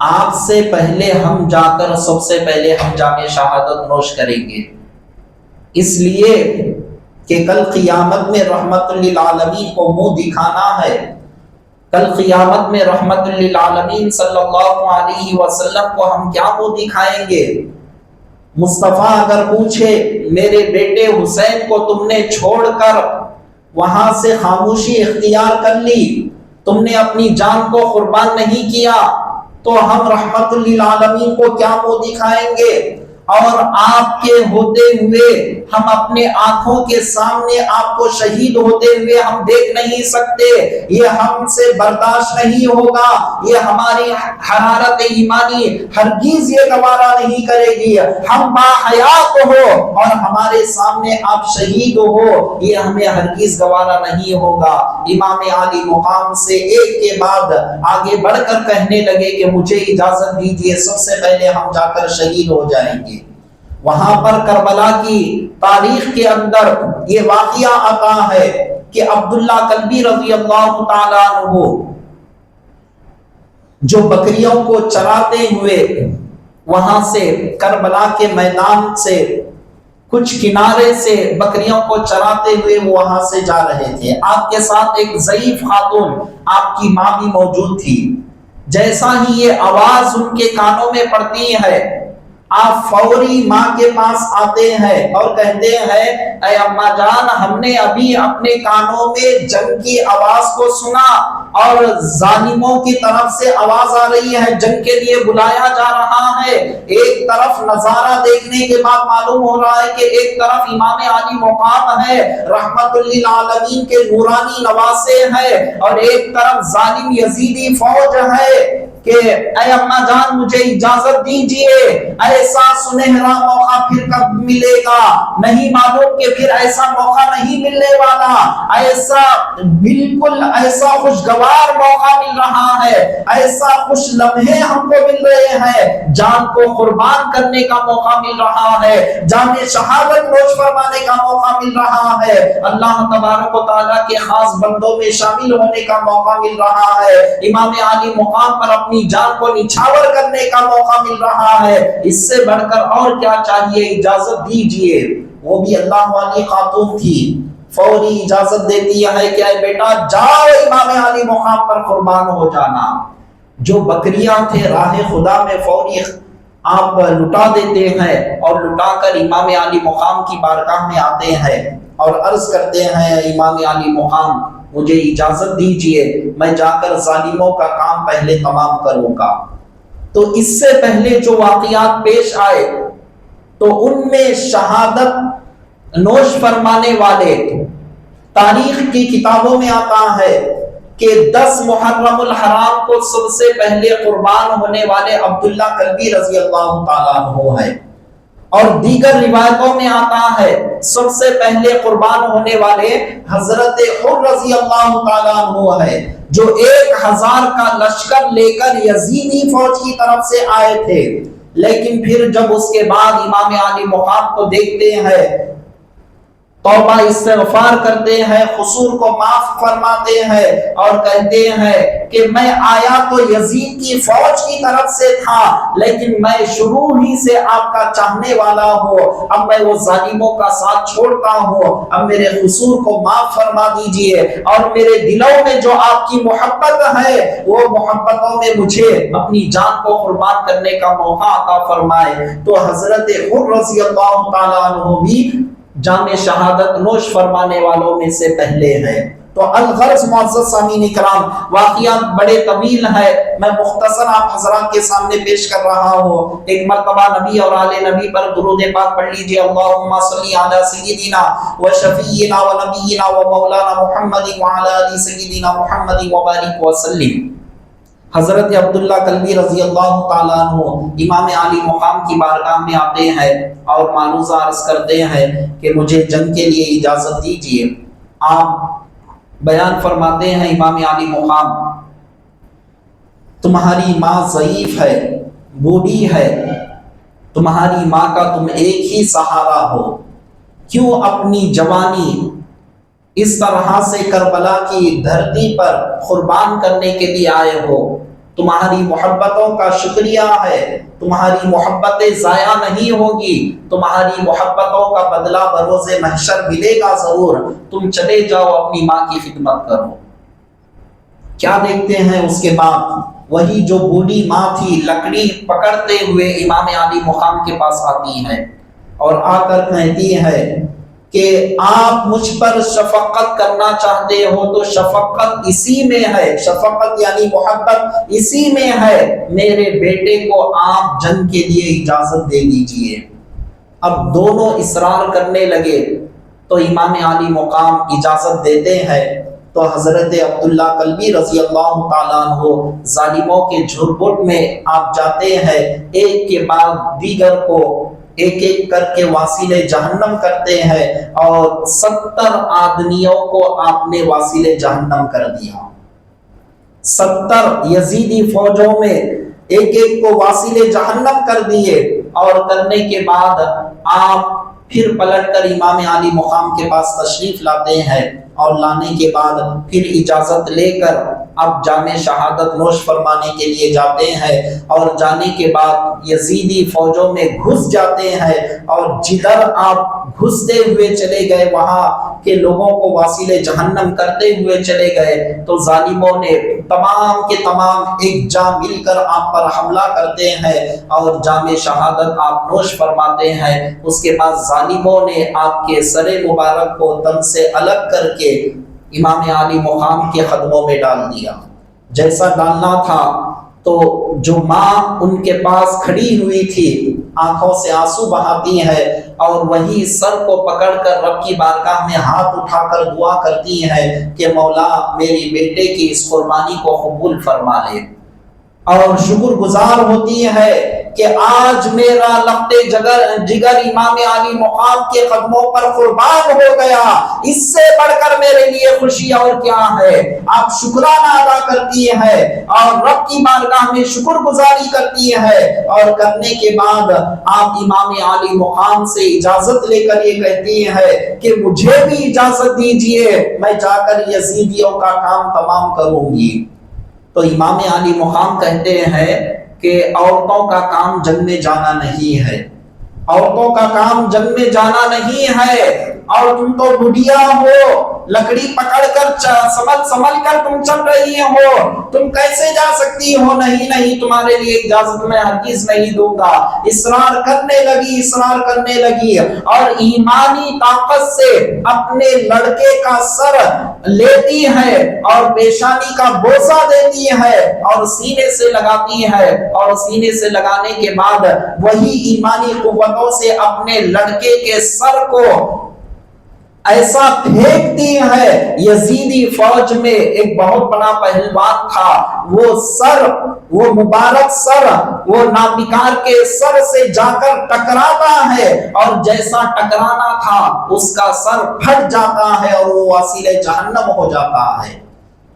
آپ سے پہلے ہم جا کر سب سے پہلے ہم جام شہادت نوش کریں گے، اس لیے کہ کل قیامت میں رحمت للعالمین کو منہ دکھانا ہے۔ کل قیامت میں رحمت للعالمین صلی اللہ علیہ وسلم کو ہم کیا منہ دکھائیں گے؟ مصطفیٰ اگر پوچھے میرے بیٹے حسین کو تم نے چھوڑ کر وہاں سے خاموشی اختیار کر لی، تم نے اپنی جان کو قربان نہیں کیا، تو ہم رحمت للعالمین کو کیا منہ دکھائیں گے؟ اور آپ کے ہوتے ہوئے ہم اپنے آنکھوں کے سامنے آپ کو شہید ہوتے ہوئے ہم دیکھ نہیں سکتے، یہ ہم سے برداشت نہیں ہوگا، یہ ہماری حرارت ایمانی ہرگز یہ گوارا نہیں کرے گی۔ ہم باحیات ہو اور ہمارے سامنے آپ شہید ہو، یہ ہمیں ہرگز گوارا نہیں ہوگا۔ امام عالی مقام سے ایک کے بعد آگے بڑھ کر کہنے لگے کہ مجھے اجازت دیجیے، سب سے پہلے ہم جا کر شہید ہو جائیں گے۔ وہاں پر کربلا کی تاریخ کے اندر یہ واقعہ آتا ہے کہ عبداللہ کلبی رضی اللہ تعالیٰ عنہ جو بکریوں کو چراتے ہوئے وہاں سے کربلا کے میدان سے کچھ کنارے سے بکریوں کو چراتے ہوئے وہ وہاں سے جا رہے تھے۔ آپ کے ساتھ ایک ضعیف خاتون آپ کی ماں بھی موجود تھی۔ جیسا ہی یہ آواز ان کے کانوں میں پڑتی ہے آپ فوری ماں کے پاس آتے ہیں اور کہتے ہیں اے اماں جان، ہم نے ابھی اپنے کانوں میں جنگ کی آواز کو سنا اور ظالموں کی طرف سے آواز آ رہی ہے، جنگ کے لیے بلایا جا رہا ہے۔ ایک طرف نظارہ دیکھنے کے بعد معلوم ہو رہا ہے کہ ایک طرف امام عالی مقام ہے، رحمت للعالمین کے نورانی نواسے ہیں، اور ایک طرف ظالم یزیدی فوج ہے۔ کہ اے اماں جان مجھے اجازت دیجئے، ایسا سنہرا موقع پھر کب ملے گا، نہیں معلوم کہ پھر ایسا موقع نہیں ملنے والا، ایسا بالکل ایسا خوشگوار موقع مل رہا ہے، ایسا خوش لمحے ہم کو مل رہے ہیں، جان کو قربان کرنے کا موقع مل رہا ہے، جان شہادت نوش فرمانے کا موقع مل رہا ہے، اللہ تبارک و تعالیٰ کے خاص بندوں میں شامل ہونے کا موقع مل رہا ہے، امام عالی مقام پر اپنی جان کو نچھاور کرنے کا موقع مل رہا ہے، اس سے بڑھ کر اور کیا چاہیے؟ اجازت دیجئے۔ وہ بھی اللہ والی خاتون تھی، فوری اجازت دیتی ہے کہ اے بیٹا جاؤ امام عالی مقام پر قربان ہو جانا۔ جو بکریاں تھے راہ خدا میں فوری آپ لٹا دیتے ہیں اور لٹا کر امام عالی مقام کی بارگاہ میں آتے ہیں اور عرض کرتے ہیں امام عالی مقام مجھے اجازت دیجئے، میں جا کر ظالموں کا کام پہلے تمام کروں گا۔ تو اس سے پہلے جو واقعات پیش آئے تو ان میں شہادت نوش فرمانے والے، تاریخ کی کتابوں میں آتا ہے کہ 10 محرم الحرام کو سب سے پہلے قربان ہونے والے عبداللہ کلبی رضی اللہ تعالیٰ عنہ ہے، اور دیگر روایتوں میں آتا ہے سب سے پہلے قربان ہونے والے حضرت حر رضی اللہ تعالیٰ عنہ ہے، جو 1000 کا لشکر لے کر یزیدی فوج کی طرف سے آئے تھے، لیکن پھر جب اس کے بعد امام عالی مقام کو دیکھتے ہیں، توبہ استغفار کرتے ہیں، قصور کو معاف فرماتے ہیں اور کہتے ہیں کہ میں آیا تو یزید کی فوج کی طرف سے تھا، لیکن میں شروع ہی سے آپ کا چاہنے والا ہوں، اب میں وہ ظالموں کا ساتھ چھوڑتا ہوں، اب میرے قصور کو معاف فرما دیجئے اور میرے دلوں میں جو آپ کی محبت ہے وہ محبتوں میں مجھے اپنی جان کو قربان کرنے کا موقع عطا فرمائے۔ تو حضرت حر رضی اللہ تعالیٰ عنہ بھی جام شہادت نوش فرمانے والوں میں سے پہلے ہیں۔ تو الغرض معزز سامعین کرام، واقعات بڑے طویل ہے، میں مختصر آپ حضرات کے سامنے پیش کر رہا ہوں۔ ایک مرتبہ نبی اور آل نبی پر درود پاک پڑھ لیجئے، اللہم صلی علی سیدنا و شفیعنا و نبینا و مولانا محمد وعلی آل سیدنا محمد وبارک وسلم۔ حضرت عبداللہ کلبی رضی اللہ تعالیٰ عنہ امام عالی مقام کی بارگاہ میں آتے ہیں اور معروضہ عرض کرتے ہیں کہ مجھے جنگ کے لیے اجازت دیجئے۔ آپ بیان فرماتے ہیں امام عالی مقام تمہاری ماں ضعیف ہے، بوڑھی ہے، تمہاری ماں کا تم ایک ہی سہارا ہو، کیوں اپنی جوانی اس طرح سے کربلا کی دھرتی پر قربان کرنے کے لیے آئے ہو؟ تمہاری محبتوں کا شکریہ ہے، تمہاری محبتیں ضائع نہیں ہوگی، تمہاری محبتوں کا بدلہ بروز محشر ملے گا ضرور، تم چلے جاؤ اپنی ماں کی خدمت کرو۔ کیا دیکھتے ہیں اس کے بعد؟ وہی جو بوڑھی ماں تھی لکڑی پکڑتے ہوئے امام عالی مقام کے پاس آتی ہے اور آ کر کہتی ہے کہ آپ مجھ پر شفقت کرنا چاہتے ہو تو شفقت اسی میں ہے، شفقت یعنی محبت اسی میں ہے، میرے بیٹے کو آپ جنگ کے لیے اجازت دے دیجئے۔ اب دونوں اصرار کرنے لگے تو امام عالی مقام اجازت دیتے ہیں، تو حضرت عبداللہ کلبی رضی اللہ تعالیٰ عنہ ظالموں کے جھرمٹ میں آپ جاتے ہیں، ایک کے بعد دیگر کو ایک ایک کر کے واصل جہنم کرتے ہیں، اور 70 آدمیوں کو آپ نے واصل جہنم کر دیا۔ 70 یزیدی فوجوں میں ایک ایک کو واصل جہنم کر دیے، اور کرنے کے بعد آپ پھر پلٹ کر امام عالی مقام کے پاس تشریف لاتے ہیں، اور لانے کے بعد پھر اجازت لے کر اب جامع شہادت نوش فرمانے کے لیے جاتے ہیں، اور جانے کے بعد یزیدی فوجوں میں گھس جاتے ہیں، اور جدھر آپ گھستے ہوئے چلے گئے وہاں کے لوگوں کو واصل جہنم کرتے ہوئے چلے گئے، تو ظالموں نے تمام کے تمام ایک جا مل کر آپ پر حملہ کرتے ہیں اور جامع شہادت آپ نوش فرماتے ہیں۔ اس کے بعد ظالموں نے آپ کے سر مبارک کو تن سے الگ کر کے امام عالی مقام کے قدموں میں ڈال دیا۔ جیسا ڈالنا تھا تو جو ماں ان کے پاس کھڑی ہوئی تھی آنکھوں سے آنسو بہاتی ہے، اور وہی سر کو پکڑ کر رب کی بارگاہ میں ہاتھ اٹھا کر دعا کرتی ہے کہ مولا میری بیٹے کی اس قربانی کو قبول فرما لے۔ اور شکر گزار ہوتی ہے کہ آج میرا لخت جگر امام علی مقام کے قدموں پر قربان ہو گیا، اس سے بڑھ کر میرے لیے خوشی اور کیا ہے۔ آپ شکرانہ ادا کرتی ہے اور رب کی بارگاہ میں شکر گزاری کرتی ہے، اور کرنے کے بعد آپ امام علی مقام سے اجازت لے کر یہ کہتی ہے کہ مجھے بھی اجازت دیجئے، میں جا کر یزیدیوں کا کام تمام کروں گی۔ تو امام علی مقام کہتے ہیں کہ عورتوں کا کام جنگ میں جانا نہیں ہے، عورتوں کا کام جنگ میں جانا نہیں ہے، اور تم تو بڑھیا ہو، لکڑی پکڑ کر سنبھل کر تم چل رہی ہو، تم کیسے جا سکتی ہو؟ نہیں نہیں، تمہارے لیے اجازت میں ہرگز نہیں دوں گا۔ اصرار کرنے لگی اور ایمانی طاقت سے اپنے لڑکے کا سر لیتی ہے اور پیشانی کا بوسہ دیتی ہے اور سینے سے لگاتی ہے، اور سینے سے لگانے کے بعد وہی ایمانی قوتوں سے اپنے لڑکے کے سر کو ایسا پھینکتی ہے۔ یزیدی فوج میں ایک بہت بڑا پہلوان تھا، وہ مبارک سر وہ نابکار کے سر سے جا کر ٹکراتا ہے، اور جیسا ٹکرانا تھا اس کا سر پھٹ جاتا ہے اور وہ وسیلے جہنم ہو جاتا ہے۔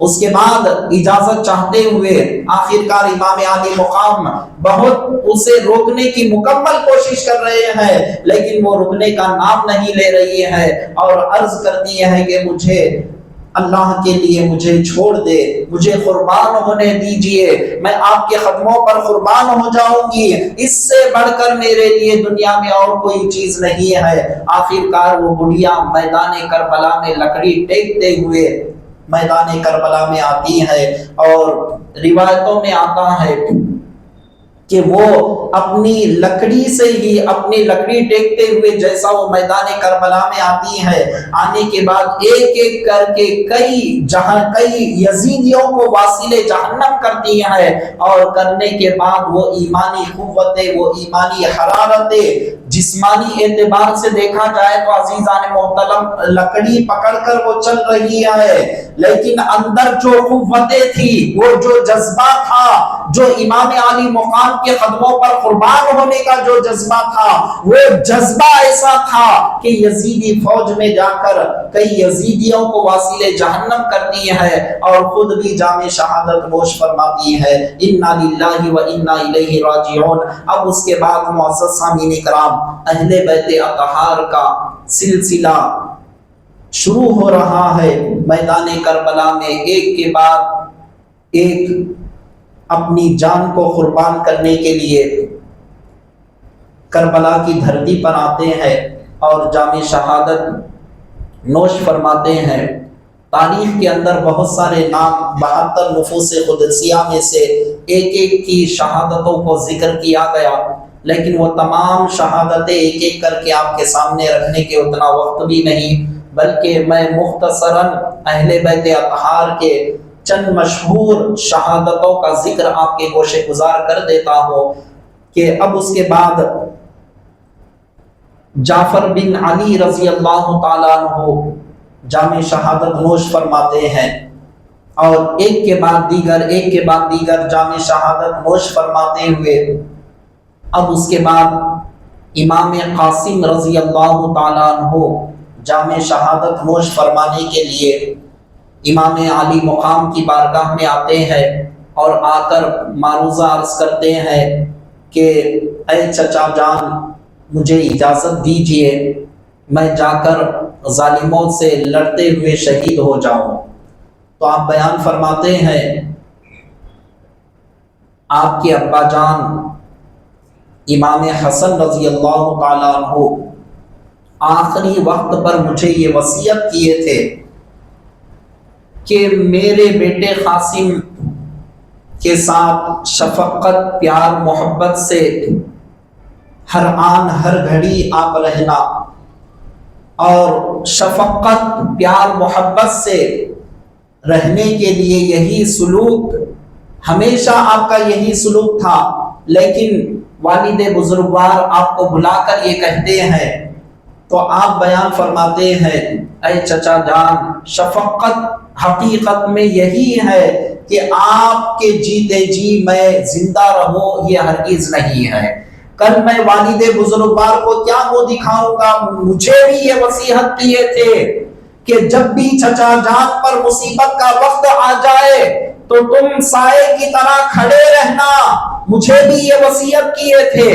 اس کے بعد اجازت چاہتے ہوئے آخرکار امام علی مقام بہت اسے روکنے کی مکمل کوشش کر رہے ہیں، لیکن وہ رکنے کا نام نہیں لے رہی ہے، اور عرض کرتی ہے کہ مجھے اللہ کے لیے مجھے چھوڑ دے، مجھے قربان ہونے دیجئے، میں آپ کے قدموں پر قربان ہو جاؤں گی، اس سے بڑھ کر میرے لیے دنیا میں اور کوئی چیز نہیں ہے۔ آخرکار وہ بڑھیا میدان کربلا میں لکڑی ٹیکتے ہوئے میدان کربلا میں آتی ہے، اور روایتوں میں آتا ہے کہ وہ اپنی لکڑی سے ہی اپنی لکڑی ٹیکتے ہوئے جیسا وہ میدان کربلا میں آتی ہے، آنے کے بعد ایک ایک کر کے کئی یزیدیوں کو واصل جہنم کرتی ہے، اور کرنے کے بعد وہ ایمانی قوتیں، وہ ایمانی حرارتیں، جسمانی اعتبار سے دیکھا جائے تو عزیزان محترم لکڑی پکڑ کر وہ چل رہی ہے، لیکن اندر جو قوتیں تھی، وہ جو جذبہ تھا، جو امام علی مقام کے قدموں پر قربان ہونے کا جو جذبہ تھا، وہ جذبہ ایسا تھا کہ یزیدی فوج میں جا کر کئی یزیدیوں کو واصل جہنم کرتی ہے، اور خود بھی جام شہادت نوش فرماتی ہے۔ انا للہ و انا الیہ راجعون۔ اب اس کے بعد معزز سامعین کرام، اہل بیت اطہار کا سلسلہ شروع ہو رہا ہے۔ میدان کربلا میں ایک کے بعد ایک اپنی جان کو قربان کرنے کے لیے کربلا کی دھرتی پر آتے ہیں اور جام شہادت نوش فرماتے ہیں۔ تاریخ کے اندر بہت سارے نام 72 نفوس قدسیہ میں سے ایک ایک کی شہادتوں کو ذکر کیا گیا، لیکن وہ تمام شہادتیں ایک ایک کر کے آپ کے سامنے رکھنے کے اتنا وقت بھی نہیں، بلکہ میں مختصراً اہل بیت اطہار کے چند مشہور شہادتوں کا ذکر آپ کے گوشے گزار کر دیتا ہوں کہ اب اس کے بعد جعفر بن علی رضی اللہ تعالیٰ عنہ جام شہادت نوش فرماتے ہیں، اور ایک کے بعد دیگر جام شہادت نوش فرماتے ہوئے اب اس کے بعد امام قاسم رضی اللہ تعالیٰ عنہ جام شہادت نوش فرمانے کے لیے امام علی مقام کی بارگاہ میں آتے ہیں، اور آ کر معروضہ عرض کرتے ہیں کہ اے چچا جان مجھے اجازت دیجئے، میں جا کر ظالموں سے لڑتے ہوئے شہید ہو جاؤں۔ تو آپ بیان فرماتے ہیں آپ کے ابا جان امام حسن رضی اللہ تعالیٰ عنہ آخری وقت پر مجھے یہ وصیت کیے تھے کہ میرے بیٹے قاسم کے ساتھ شفقت، پیار، محبت سے ہر آن ہر گھڑی آپ رہنا، اور شفقت، پیار، محبت سے رہنے کے لیے یہی سلوک، ہمیشہ آپ کا یہی سلوک تھا۔ لیکن والد بزرگوار آپ کو بلا کر یہ کہتے ہیں تو آپ بیان فرماتے ہیں اے چچا جان، شفقت حقیقت میں یہی ہے کہ آپ کے جیتے جی میں زندہ رہوں، یہ ہرگز نہیں ہے۔ کل میں والد بزرگوار کو کیا وہ دکھاؤں گا؟ مجھے بھی یہ وصیحت کیے تھے کہ جب بھی چچا جان پر مصیبت کا وقت آ جائے تو تم سائے کی طرح کھڑے رہنا، مجھے بھی یہ وصیت کیے تھے۔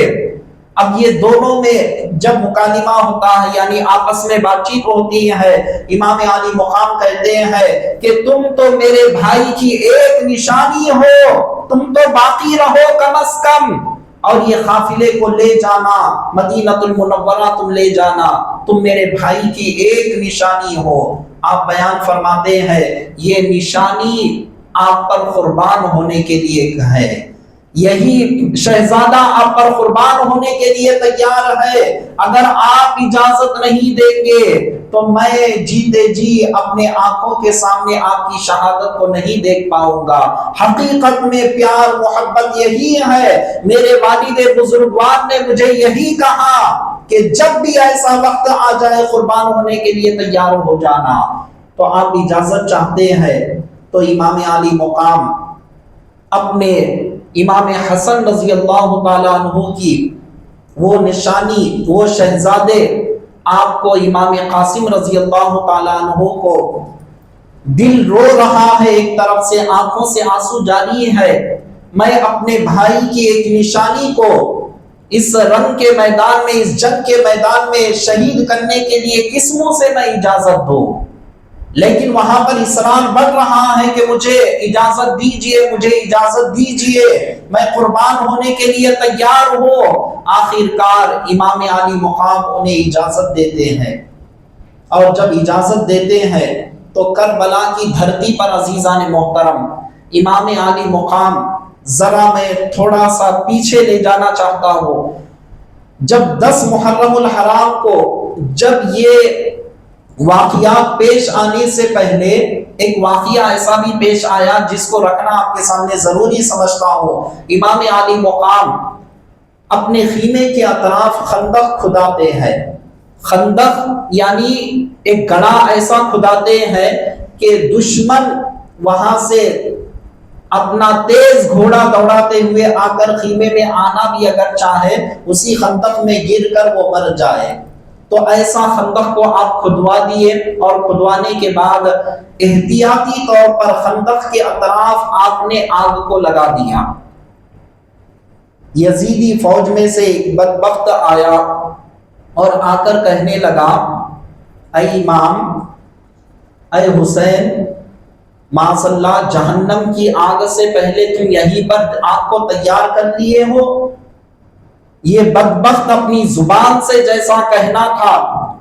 اب یہ دونوں میں جب مکالمہ ہوتا ہے، یعنی آپس میں بات چیت ہوتی ہے، امام علی مقام کہتے ہیں کہ تم تو میرے بھائی کی ایک نشانی ہو، تم تو باقی رہو کم از کم، اور یہ قافلے کو لے جانا مدینہ المنورہ تم لے جانا، تم میرے بھائی کی ایک نشانی ہو۔ آپ بیان فرماتے ہیں یہ نشانی آپ پر قربان ہونے کے لیے ہے، یہی شہزادہ آپ پر قربان ہونے کے لیے تیار ہے، اگر آپ اجازت نہیں دیں گے تو میں جیتے جی اپنے آنکھوں کے سامنے آپ کی شہادت کو نہیں دیکھ پاؤں گا۔ حقیقت میں پیار محبت یہی ہے، میرے والد بزرگوار نے مجھے یہی کہا کہ جب بھی ایسا وقت آ جائے قربان ہونے کے لیے تیار ہو جانا۔ تو آپ اجازت چاہتے ہیں تو امام علی مقام اپنے امام حسن رضی اللہ تعالیٰ عنہ کی وہ نشانی، وہ شہزادے، آپ کو امام قاسم رضی اللہ تعالیٰ عنہ کو دل رو رہا ہے، ایک طرف سے آنکھوں سے آنسو جاری ہے، میں اپنے بھائی کی ایک نشانی کو اس رنگ کے میدان میں، اس جنگ کے میدان میں شہید کرنے کے لیے کس منہ سے میں اجازت دوں؟ لیکن وہاں پر اصرار بڑھ رہا ہے کہ مجھے اجازت دیجئے، مجھے اجازت دیجئے، میں قربان ہونے کے لیے تیار ہوں۔ آخرکار امام علی مقام انہیں اجازت دیتے ہیں، اور جب اجازت دیتے ہیں تو کربلا کی دھرتی پر عزیزان محترم امام علی مقام، ذرا میں تھوڑا سا پیچھے لے جانا چاہتا ہوں۔ جب 10 محرم الحرام کو جب یہ واقعات پیش آنے سے پہلے ایک واقعہ ایسا بھی پیش آیا جس کو رکھنا آپ کے سامنے ضروری سمجھتا ہوں۔ امام علی مقام اپنے خیمے کے اطراف خندق کھداتے ہیں، خندق یعنی ایک گڑھا ایسا کھداتے ہیں کہ دشمن وہاں سے اپنا تیز گھوڑا دوڑاتے ہوئے آ کر خیمے میں آنا بھی اگر چاہے اسی خندق میں گر کر وہ مر جائے۔ تو ایسا خندق کو آپ کھدوا دیے، اور کھدوانے کے بعد احتیاطی طور پر خندق کے اطراف آپ نے آگ کو لگا دیا۔ یزیدی فوج میں سے ایک بدبخت آیا اور آ کر کہنے لگا، اے امام، اے حسین، معاذ اللہ جہنم کی آگ سے پہلے تم یہیں پر آگ کو تیار کر لیے ہو۔ یہ بدبخت اپنی زبان سے جیسا کہنا تھا،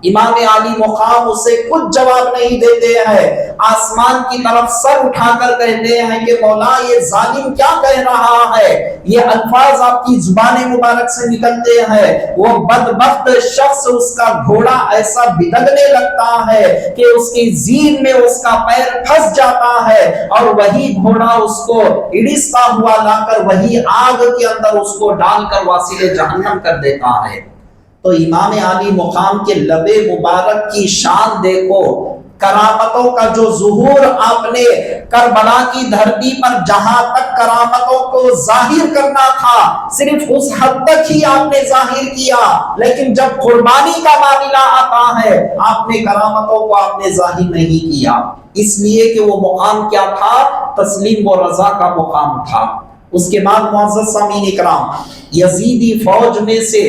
امام علی مقام اسے کچھ جواب نہیں دیتے ہیں، آسمان کی طرف سر اٹھا کر کہتے ہیں کہ مولا یہ ظالم کیا کہہ رہا ہے، یہ الفاظ آپ کی زبان مبارک سے نکلتے ہیں۔ وہ بدبخت شخص، اس کا گھوڑا ایسا بدگنے لگتا ہے کہ اس کی زین میں اس کا پیر پھنس جاتا ہے، اور وہی گھوڑا اس کو اڑستا ہوا لا کر وہی آگ کے اندر اس کو ڈال کر واصل جہنم کر دیتا ہے۔ تو امام علی مقام کے لب مبارک کی شان دیکھو، کرامتوں کا جو ظہور آپ نے کربلا کی دھرتی پر جہاں تک کرامتوں کو ظاہر کرنا تھا صرف اس حد تک ہی آپ نے ظاہر کیا، لیکن جب قربانی کا معاملہ آتا ہے آپ نے کرامتوں کو آپ نے ظاہر نہیں کیا، اس لیے کہ وہ مقام کیا تھا؟ تسلیم و رضا کا مقام تھا۔ اس کے بعد معزز سامعین اکرام، یزیدی فوج میں سے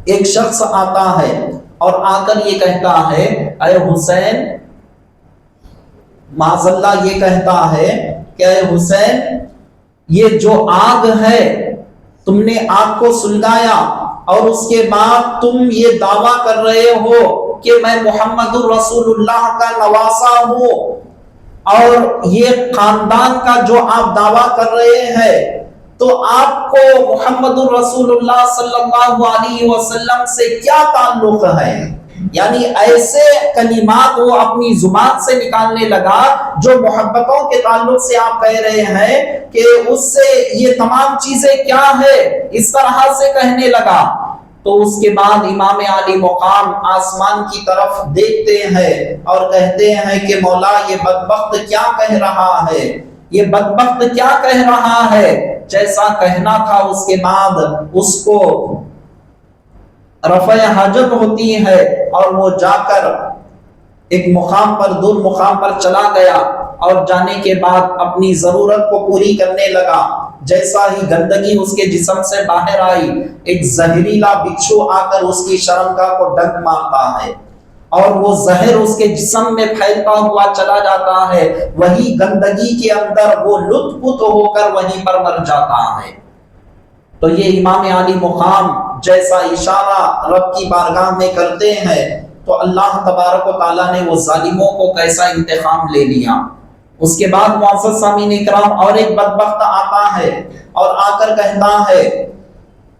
ایک شخص آتا ہے اور آ کر یہ کہتا ہے، اے حسین، معاذ اللہ یہ کہتا ہے کہ اے حسین، یہ جو آگ ہے تم نے آگ کو سلگایا اور اس کے بعد تم یہ دعویٰ کر رہے ہو کہ میں محمد الرسول اللہ کا نواسا ہوں، اور یہ خاندان کا جو آپ دعویٰ کر رہے ہیں، تو آپ کو محمد الرسول اللہ صلی اللہ علیہ وسلم سے کیا تعلق ہے؟ یعنی ایسے کلمات وہ اپنی زبان سے نکالنے لگا جو محبتوں کے تعلق سے آپ کہہ رہے ہیں کہ اس سے یہ تمام چیزیں کیا ہے، اس طرح سے کہنے لگا۔ تو اس کے بعد امام علی مقام آسمان کی طرف دیکھتے ہیں اور کہتے ہیں کہ مولا یہ بدبخت کیا کہہ رہا ہے؟ یہ بدبخت کیا کہہ رہا ہے؟ جیسا کہنا تھا اس کے بعد اس کو رفع حاجت ہوتی ہے اور وہ جا کر ایک مقام پر، دور مقام پر چلا گیا اور جانے کے بعد اپنی ضرورت کو پوری کرنے لگا۔ جیسا ہی گندگی اس کے جسم سے باہر آئی، ایک زہریلا بچھو آ کر اس کی شرمگاہ کو ڈنک مارتا ہے اور وہ زہر اس کے جسم میں پھیلتا ہوا چلا جاتا ہے، وہی گندگی کے اندر وہ لطف پت ہو کر وہیں پر مر جاتا ہے۔ تو یہ امام عالی مقام جیسا اشارہ رب کی بارگاہ میں کرتے ہیں، تو اللہ تبارک و تعالیٰ نے وہ ظالموں کو کیسا انتقام لے لیا۔ اس کے بعد معزز سامعین اکرام اور ایک بدبخت آتا ہے اور آ کر کہتا ہے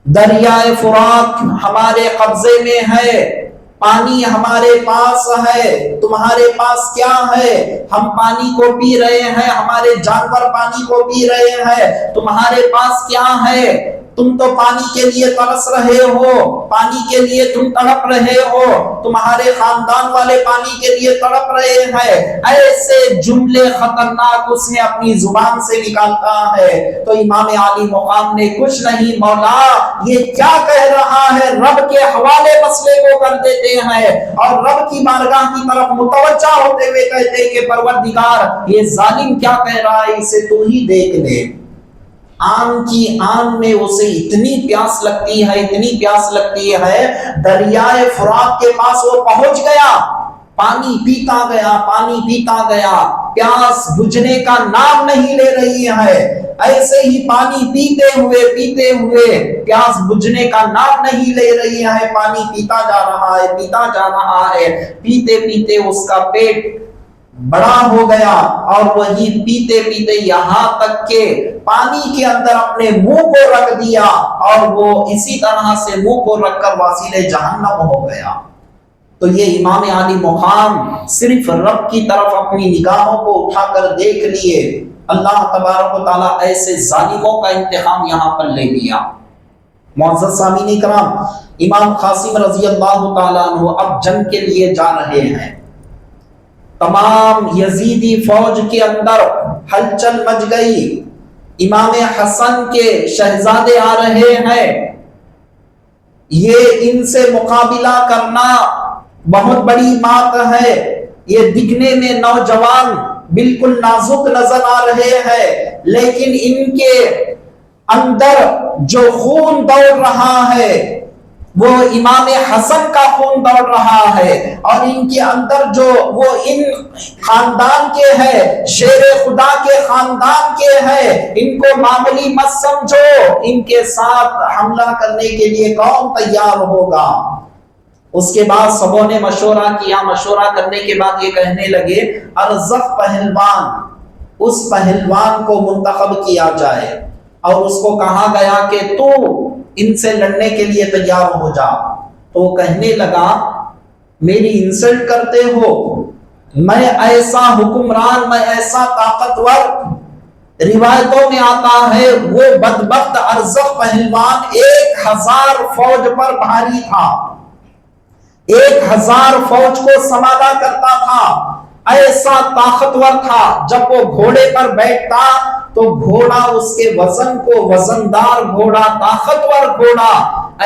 دریائے فرات ہمارے قبضے میں ہے، پانی ہمارے پاس ہے، تمہارے پاس کیا ہے؟ ہم پانی کو پی رہے ہیں، ہمارے جانور پانی کو پی رہے ہیں، تمہارے پاس کیا ہے؟ تم تو پانی کے لیے ترس رہے ہو، پانی کے لیے تم تڑپ رہے ہو، تمہارے خاندان والے پانی کے لیے تڑپ رہے ہیں۔ ایسے جملے خطرناک اس نے اپنی زبان سے نکالتا ہے تو امام عالی مقام نے کچھ نہیں، مولا یہ کیا کہہ رہا ہے، رب کے حوالے مسئلے کو کر دیتے ہیں اور رب کی بارگاہ کی طرف متوجہ ہوتے ہوئے کہتے ہیں کہ پروردگار یہ ظالم کیا کہہ رہا ہے، اسے تو ہی دیکھ لے۔ آن کی آن میں اسے اتنی پیاس لگتی ہے، اتنی پیاس لگتی ہے، دریائے فرات کے پاس وہ پہنچ گیا، پانی پیتا گیا، پانی پیتا گیا، پیاس بجھنے کا نام نہیں لے رہی ہے۔ ایسے ہی پانی پیتے ہوئے پیاس بجھنے کا نام نہیں لے رہی ہے، پانی پیتا جا رہا ہے، پیتا جا رہا ہے، پیتے پیتے اس کا پیٹ بڑا ہو گیا اور وہی پیتے پیتے یہاں تک کہ پانی کے اندر اپنے منہ کو رکھ دیا اور وہ اسی طرح سے منہ کو رکھ کر واصل جہنم ہو گیا۔ تو یہ امام عالی مقام صرف رب کی طرف اپنی نگاہوں کو اٹھا کر دیکھ لیے، اللہ تبارک و تعالیٰ ایسے ظالموں کا انتقام یہاں پر لے لیا۔ معزز سامعین اکرام، امام قاسم رضی اللہ تعالیٰ عنہ اب جنگ کے لیے جا رہے ہیں، تمام یزیدی فوج کے اندر ہلچل مچ گئی، امام حسن کے شہزادے آ رہے ہیں، یہ ان سے مقابلہ کرنا بہت بڑی بات ہے۔ یہ دکھنے میں نوجوان بالکل نازک نظر آ رہے ہیں، لیکن ان کے اندر جو خون دوڑ رہا ہے وہ امام حسن کا خون دوڑ رہا ہے، اور ان کے اندر جو وہ ان خاندان کے ہیں، شیر خدا کے خاندان کے ہیں، ان کو معمولی مت سمجھو، ان کے ساتھ حملہ کرنے کے لیے کون تیار ہوگا؟ اس کے بعد سبوں نے مشورہ کیا، مشورہ کرنے کے بعد یہ کہنے لگے ارزق پہلوان، اس پہلوان کو منتخب کیا جائے اور اس کو کہا گیا کہ تو ان سے لڑنے کے لیے تیار ہو جا۔ تو وہ کہنے لگا میری انسلٹ کرتے ہو، میں ایسا حکمران، میں ایسا طاقتور، روایتوں میں آتا ہے وہ بدبخت ارزق پہلوان 1000 فوج پر بھاری تھا، 1000 فوج کو سنبھالا کرتا تھا، ایسا طاقتور تھا، جب وہ گھوڑے پر بیٹھتا تو گھوڑا اس کے وزن کو، وزندار گھوڑا، طاقتور گھوڑا،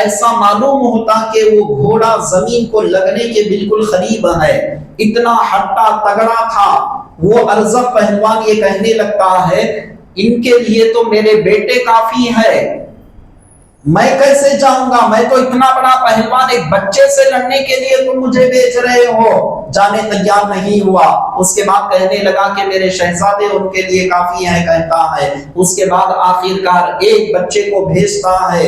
ایسا معلوم ہوتا کہ وہ گھوڑا زمین کو لگنے کے بالکل قریب ہے، اتنا ہٹا تگڑا تھا۔ وہ ارزق پہلوان یہ کہنے لگتا ہے ان کے لیے تو میرے بیٹے کافی ہے، میں کیسے جاؤں گا؟ میں تو اتنا بڑا پہلوان، ایک بچے سے لڑنے کے لیے تم مجھے بیچ رہے ہو؟ جانے تیار نہیں ہوا۔ اس کے بعد کہنے لگا کہ میرے شہزادے ان کے لیے کافی ہیں، کہتا ہے۔ اس کے بعد آخرکار ایک بچے کو بھیجتا ہے،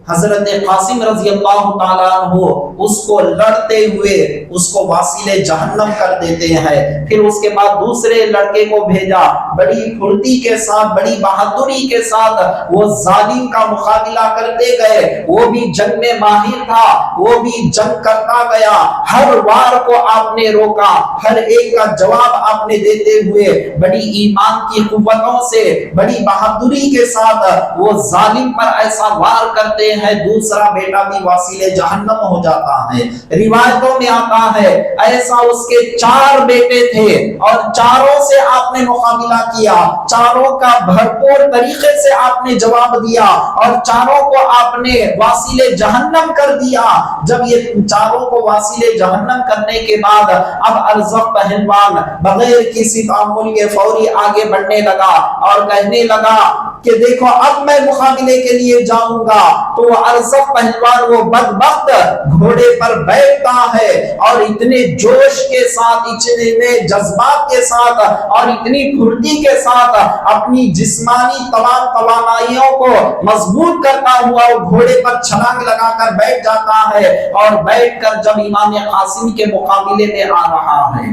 حضرت قاسم رضی اللہ تعالیٰ عنہ اس کو لڑتے ہوئے اس کو واصل جہنم کر دیتے ہیں۔ پھر اس کے بعد دوسرے لڑکے کو بھیجا، بڑی پھرتی کے ساتھ، بڑی بہادری کے ساتھ وہ ظالم کا مقابلہ کرتے گئے، وہ بھی جنگ میں ماہر تھا، وہ بھی جنگ کرتا گیا، ہر وار کو آپ نے روکا، ہر ایک کا جواب آپ نے دیتے ہوئے بڑی ایمان کی قوتوں سے، بڑی بہادری کے ساتھ وہ ظالم پر ایسا وار کرتے ہیں دوسرا بیٹا بھی واصل جہنم ہو جاتا ہے۔ روایتوں میں آتا ہے ایسا اس کے 4 بیٹے تھے اور چاروں سے آپ نے مقابلہ کیا، چاروں کا بھرپور طریقے سے آپ نے جواب دیا اور چاروں کو آپ نے واصل جہنم کر دیا۔ جب یہ چاروں کو واصل جہنم کرنے کے بعد اب ارزق پہلوان بغیر کسی تعامل کے فوری آگے بڑھنے لگا اور کہنے لگا کہ دیکھو اب میں مقابلے کے لیے جاؤں گا۔ تو وہ ارزق پہلوان وہ بدبخت گھوڑے پر بیٹھتا ہے اور اتنے جوش کے ساتھ، اتنے جذبات کے ساتھ اور اتنی پھرتی کے ساتھ اپنی جسمانی تمام توانائیوں کو مضبوط کرتا ہوا وہ گھوڑے پر چھلانگ لگا کر بیٹھ جاتا ہے اور بیٹھ کر جب امام قاسم کے مقابلے میں آ رہا ہے،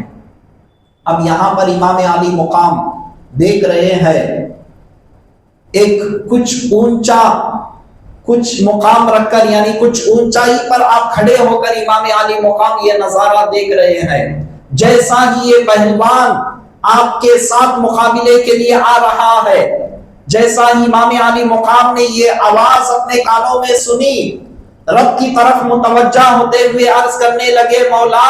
اب یہاں پر امام علی مقام دیکھ رہے ہیں، ایک کچھ اونچا کچھ مقام رکھ کر، یعنی کچھ اونچائی پر آپ کھڑے ہو کر امام علی مقام یہ نظارہ دیکھ رہے ہیں۔ جیسا ہی یہ پہلوان آپ کے ساتھ مقابلے کے لیے آ رہا ہے، جیسا ہی امام علی مقام نے یہ آواز اپنے کانوں میں سنی، رب کی طرف متوجہ ہوتے ہوئے عرض کرنے لگے مولا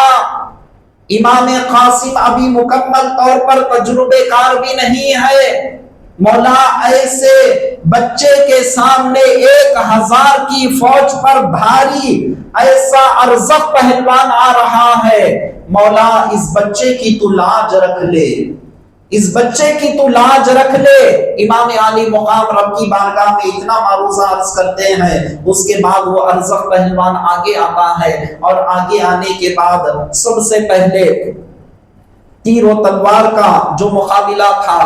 امام قاسم ابھی مکمل طور پر تجربے کار بھی نہیں ہے، مولا ایسے بچے کے سامنے 1000 کی فوج پر بھاری ایسا ارزق پہلوان آ رہا ہے، مولا اس بچے کی تو لاج رکھ لے، اس بچے کی تو لاج رکھ لے۔ امام علی مقام رب کی بارگاہ میں اتنا معروضہ عرض کرتے ہیں، اس کے بعد وہ ارزق پہلوان آگے آتا ہے اور آگے آنے کے بعد سب سے پہلے تیر و تلوار کا جو مقابلہ تھا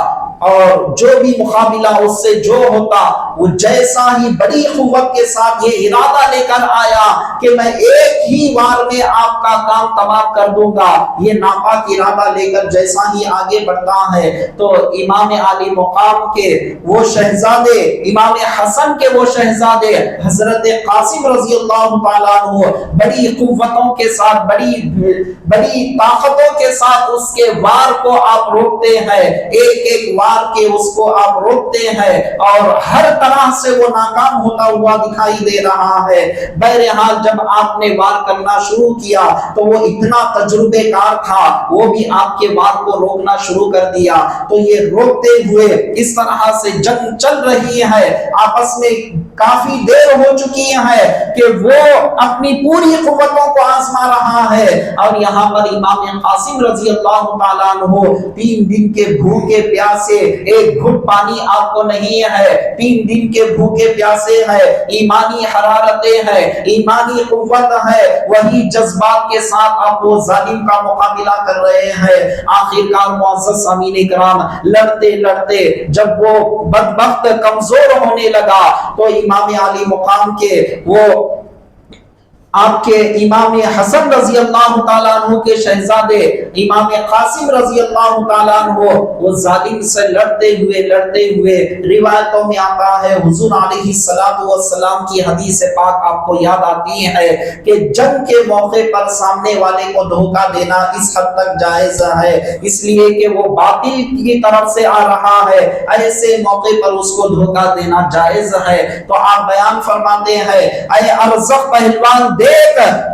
اور جو بھی مقابلہ اس سے جو ہوتا، وہ جیسا ہی بڑی قوت کے ساتھ یہ ارادہ لے کر آیا کہ میں ایک ہی وار میں آپ کا کام تمام کر دوں گا، یہ ناپاک ارادہ لے کر جیسا ہی آگے بڑھتا ہے تو امام علی مقام کے وہ شہزادے، امام حسن کے وہ شہزادے حضرت قاسم رضی اللہ تعالیٰ عنہ بڑی قوتوں کے ساتھ، بڑی طاقتوں کے ساتھ اس کے وار کو آپ روکتے ہیں، ایک ایک وار کے اس کو آپ روکتے ہیں اور ہر طرح سے وہ ناکام ہوتا ہوا دکھائی دے رہا ہے۔ بہرحال جب آپ نے وار کرنا شروع کیا تو وہ اتنا تجربے کار تھا، وہ بھی آپ کے وار کو روکنا شروع کر دیا۔ تو یہ روکتے ہوئے اس طرح سے جنگ چل رہی ہے، آپس میں کافی دیر ہو چکی ہے کہ وہ اپنی پوری قوتوں کو آزما رہا ہے اور یہاں پر امام قاسم رضی اللہ تعالیٰ عنہ 3 دن کے بھوکے پیاسے، ایک گھٹ پانی آپ کو نہیں ہے، 3 دن کے بھوکے پیاسے ہیں، ایمانی حرارتیں ہیں، ایمانی قوت ہے، وہی جذبات کے ساتھ آپ وہ ظالم کا مقابلہ کر رہے ہیں۔ آخرکار معزز سامعین کرام لڑتے لڑتے جب وہ بدبخت کمزور ہونے لگا تو امام علی مقام کے وہ آپ کے امام حسن رضی اللہ تعالیٰ عنہ کے شہزادے امام قاسم رضی اللہ تعالیٰ عنہ وہ ظالم سے لڑتے ہوئے روایتوں میں آتا ہے حضور علیہ السلام کی حدیث پاک آپ کو یاد آتی ہے کہ جنگ کے موقع پر سامنے والے کو دھوکہ دینا اس حد تک جائز ہے، اس لیے کہ وہ باطل کی طرف سے آ رہا ہے، ایسے موقع پر اس کو دھوکہ دینا جائز ہے۔ تو آپ بیان فرماتے ہیں اے ارزق پہلوان دیکھ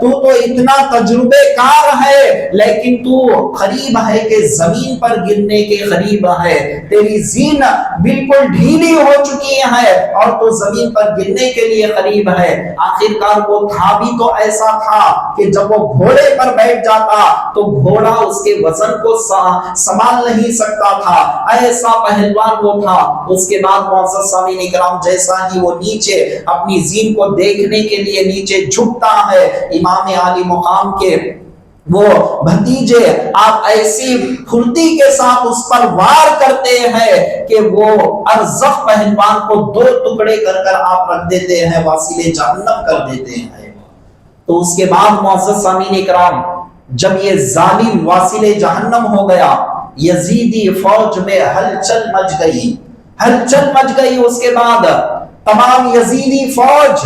تو اتنا تجربے کار ہے لیکن تو قریب ہے کہ زمین پر گرنے کے قریب ہے، تیری زین بالکل ڈھیلی ہو چکی ہے اور تو زمین پر گرنے کے لیے قریب ہے۔ آخرکار وہ تھا بھی تو ایسا تھا کہ جب وہ گھوڑے پر بیٹھ جاتا تو گھوڑا اس کے وزن کو سنبھال نہیں سکتا تھا، ایسا پہلوان وہ تھا۔ اس کے بعد معزز سامعین کرام جیسا ہی وہ نیچے اپنی زین کو دیکھنے کے لیے نیچے جھکتا ہے، امام علی مقام کے وہ بھتیجے آپ ایسی پھرتی کے ساتھ اس پر وار کرتے ہیں کہ وہ ارزق پہلوان کو 2 ٹکڑے کر کر آپ رکھ دیتے ہیں، واصل جہنم کر دیتے ہیں۔ تو اس کے بعد معزز سامعین کرام جب یہ ظالم واصل جہنم ہو گیا، یزیدی فوج میں ہلچل مچ گئی۔ اس کے بعد تمام یزیدی فوج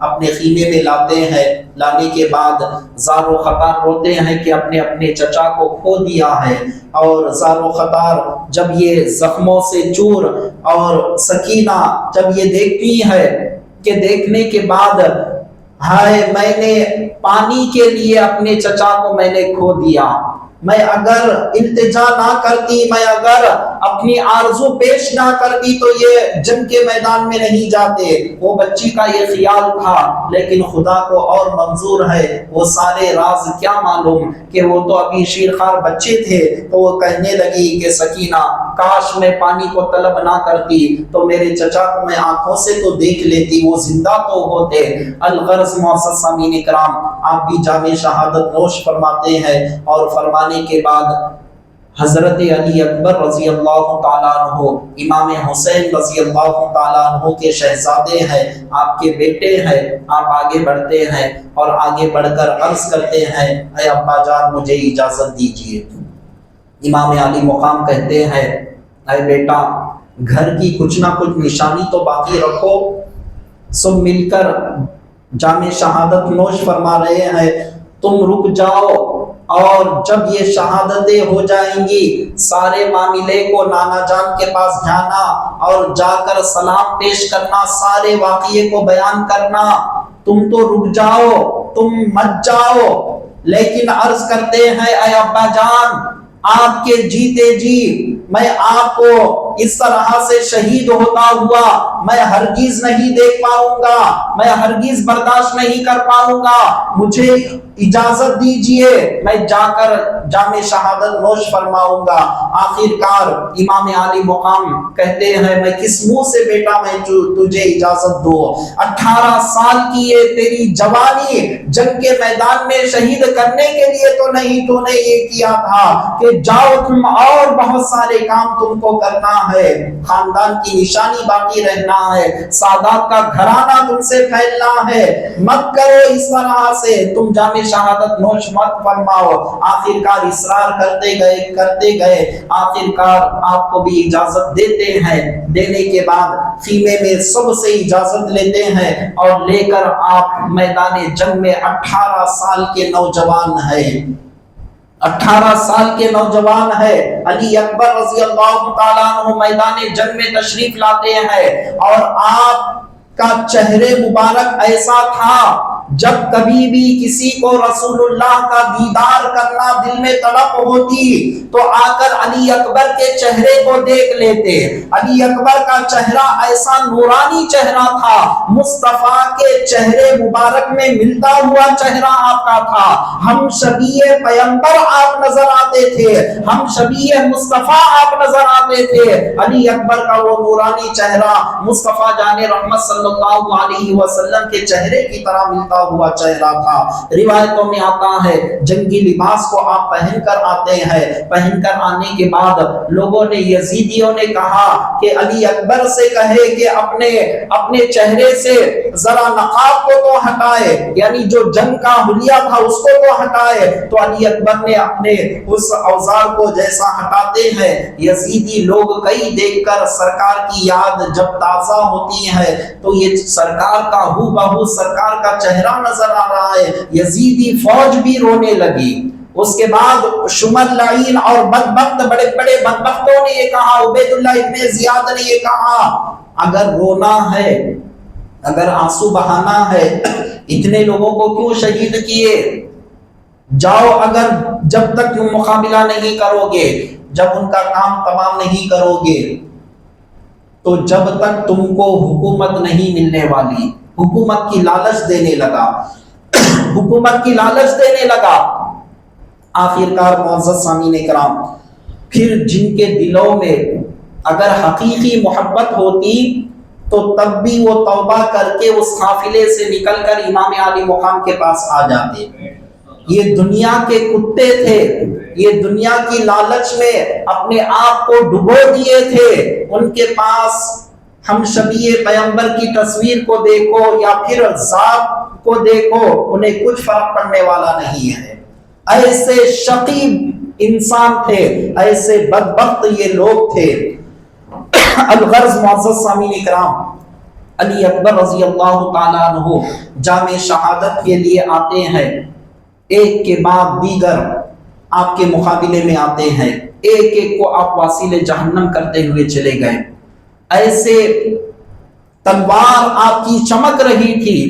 اپنے خیمے میں لاتے ہیں. لانے کے بعد زار و خطار روتے ہیں کہ اپنے چچا کو کھو دیا ہے. اور زار و خطار جب یہ زخموں سے چور اور سکینہ جب یہ دیکھتی ہے کہ دیکھنے کے بعد ہائے میں نے پانی کے لیے اپنے چچا کو میں نے کھو دیا، میں اگر التجا نہ کرتی، میں اگر اپنی آرزو پیش نہ کرتی تو یہ جنگ کے میدان میں نہیں جاتے. وہ بچی کا یہ خیال تھا، لیکن خدا کو اور منظور ہے، وہ سارے راز کیا معلوم کہ وہ تو ابھی شیرخوار بچے تھے. تو وہ کہنے لگی کہ سکینہ کاش میں پانی کو طلب نہ کرتی تو میرے چچا کو میں آنکھوں سے تو دیکھ لیتی، وہ زندہ تو ہوتے. الغرض معزز سامعین کرام، آپ بھی جام شہادت نوش فرماتے ہیں اور فرمانے کے بعد حضرت علی اکبر رضی اللہ تعالیٰ عنہ امام حسین رضی اللہ تعالیٰ عنہ کے شہزادے ہیں، آپ کے بیٹے ہیں. آپ آگے بڑھتے ہیں اور آگے بڑھ کر عرض کرتے ہیں اے ابا جان مجھے اجازت دیجیے. امام علی مقام کہتے ہیں اے بیٹا گھر کی کچھ نہ کچھ نشانی تو باقی رکھو. سب مل کر جام شہادت نوش فرما رہے ہیں، تم رک جاؤ اور جب یہ شہادتیں ہو جائیں گی سارے معاملے کو نانا جان کے پاس جانا اور جا کر سلام پیش کرنا، سارے واقعے کو بیان کرنا. تم تو رک جاؤ، تم مت جاؤ. لیکن عرض کرتے ہیں اے ابا جان آپ کے جیتے جی میں آپ کو اس طرح سے شہید ہوتا ہوا میں ہرگز نہیں دیکھ پاؤں گا، میں ہرگز برداشت نہیں کر پاؤں گا، مجھے اجازت دیجئے میں جا کر جام شہادت نوش فرماؤں گا. آخر کار امام علی مقام کہتے ہیں میں کس منہ سے بیٹا میں تجھے اجازت دوں؟ 18 سال کی یہ تیری جوانی جنگ کے میدان میں شہید کرنے کے لیے تو نہیں، تو نے یہ کیا تھا کہ جاؤ تم اور بہت سارے کام تم کو کرنا ہے، خاندان کی نشانی باقی رہنا ہے، سادات کا گھرانہ تم سے پھیلنا ہے، مت کرو اس طرح سے، تم جام شہادت نوش مت فرماؤ. آخر کار اصرار کرتے گئے آخر کار آپ کو بھی اجازت دیتے ہیں. دینے کے بعد خیمے میں سب سے اجازت لیتے ہیں اور لے کر آپ میدان جنگ میں 18 سال کے نوجوان ہیں. 18 سال کے نوجوان ہے علی اکبر رضی اللہ تعالیٰ عنہ میدان جنگ میں تشریف لاتے ہیں اور آپ کا چہرے مبارک ایسا تھا جب کبھی بھی کسی کو رسول اللہ کا دیدار کرنا دل میں طلب ہوتی تو آ کر علی اکبر کے چہرے کو دیکھ لیتے. علی اکبر کا چہرہ ایسا نورانی چہرہ تھا، مصطفیٰ کے چہرے مبارک میں ملتا ہوا چہرہ آپ کا تھا. ہم شبیہ پیغمبر آپ نظر آتے تھے، ہم شبیہ مصطفیٰ آپ نظر آتے تھے. علی اکبر کا وہ نورانی چہرہ مصطفیٰ جان رحمت صلی اللہ علیہ وسلم کے چہرے کی طرح ملتا ہوا چہرہ تھا. روایتوں میں آتا ہے جنگی لباس کو آپ پہن کر آتے ہیں. پہن کر آنے کے بعد لوگوں نے یزیدیوں نے کہا کہ علی اکبر سے کہے کہ اپنے چہرے سے ذرا نقاب کو تو ہٹائے، یعنی جو جنگ کا حلیہ تھا اس کو تو ہٹائے. تو علی اکبر نے اپنے اس اوزار کو جیسا ہٹاتے ہیں یزیدی لوگ کئی دیکھ کر سرکار کی یاد جب تازہ ہوتی ہے تو یہ سرکار کا ہو بہو سرکار کا چہرہ نظر آ رہا ہے. یزیدی فوج بھی رونے لگی. اس کے بعد شمر لعین اور بدبخت بڑے بڑے بدبختوں نے یہ کہا، عبید اللہ ابن زیاد نے یہ کہا اگر رونا ہے، اگر آنسو بہانا ہے، اتنے لوگوں کو کیوں شہید کیے؟ جاؤ اگر جب تک تم مقابلہ نہیں کرو گے، جب ان کا کام تمام نہیں کرو گے تو جب تک تم کو حکومت نہیں ملنے والی. حکومت کی لالچ دینے لگا، حکومت کی لالچ دینے لگا. آخر کار معزز سامعین کرام پھر جن کے دلوں میں اگر حقیقی محبت ہوتی تو تب بھی وہ توبہ کر کے اس قافلے سے نکل کر امام علی مقام کے پاس آ جاتے. یہ دنیا کے کتے تھے، یہ دنیا کی لالچ میں اپنے آپ کو ڈبو دیے تھے. ان کے پاس ہم شبیہ پیغمبر کی تصویر کو دیکھو یا پھر ذات کو دیکھو انہیں کچھ فرق پڑنے والا نہیں ہے. ایسے شقی انسان تھے، ایسے بدبخت یہ لوگ تھے. الغرض معزز سامعین کرام علی اکبر رضی اللہ تعالیٰ عنہ جامع شہادت کے لیے آتے ہیں، ایک کے بعد دیگر آپ کے مقابلے میں آتے ہیں، ایک ایک کو آپ واصل جہنم کرتے ہوئے چلے گئے۔ ایسے تلوار آپ کی چمک رہی تھی،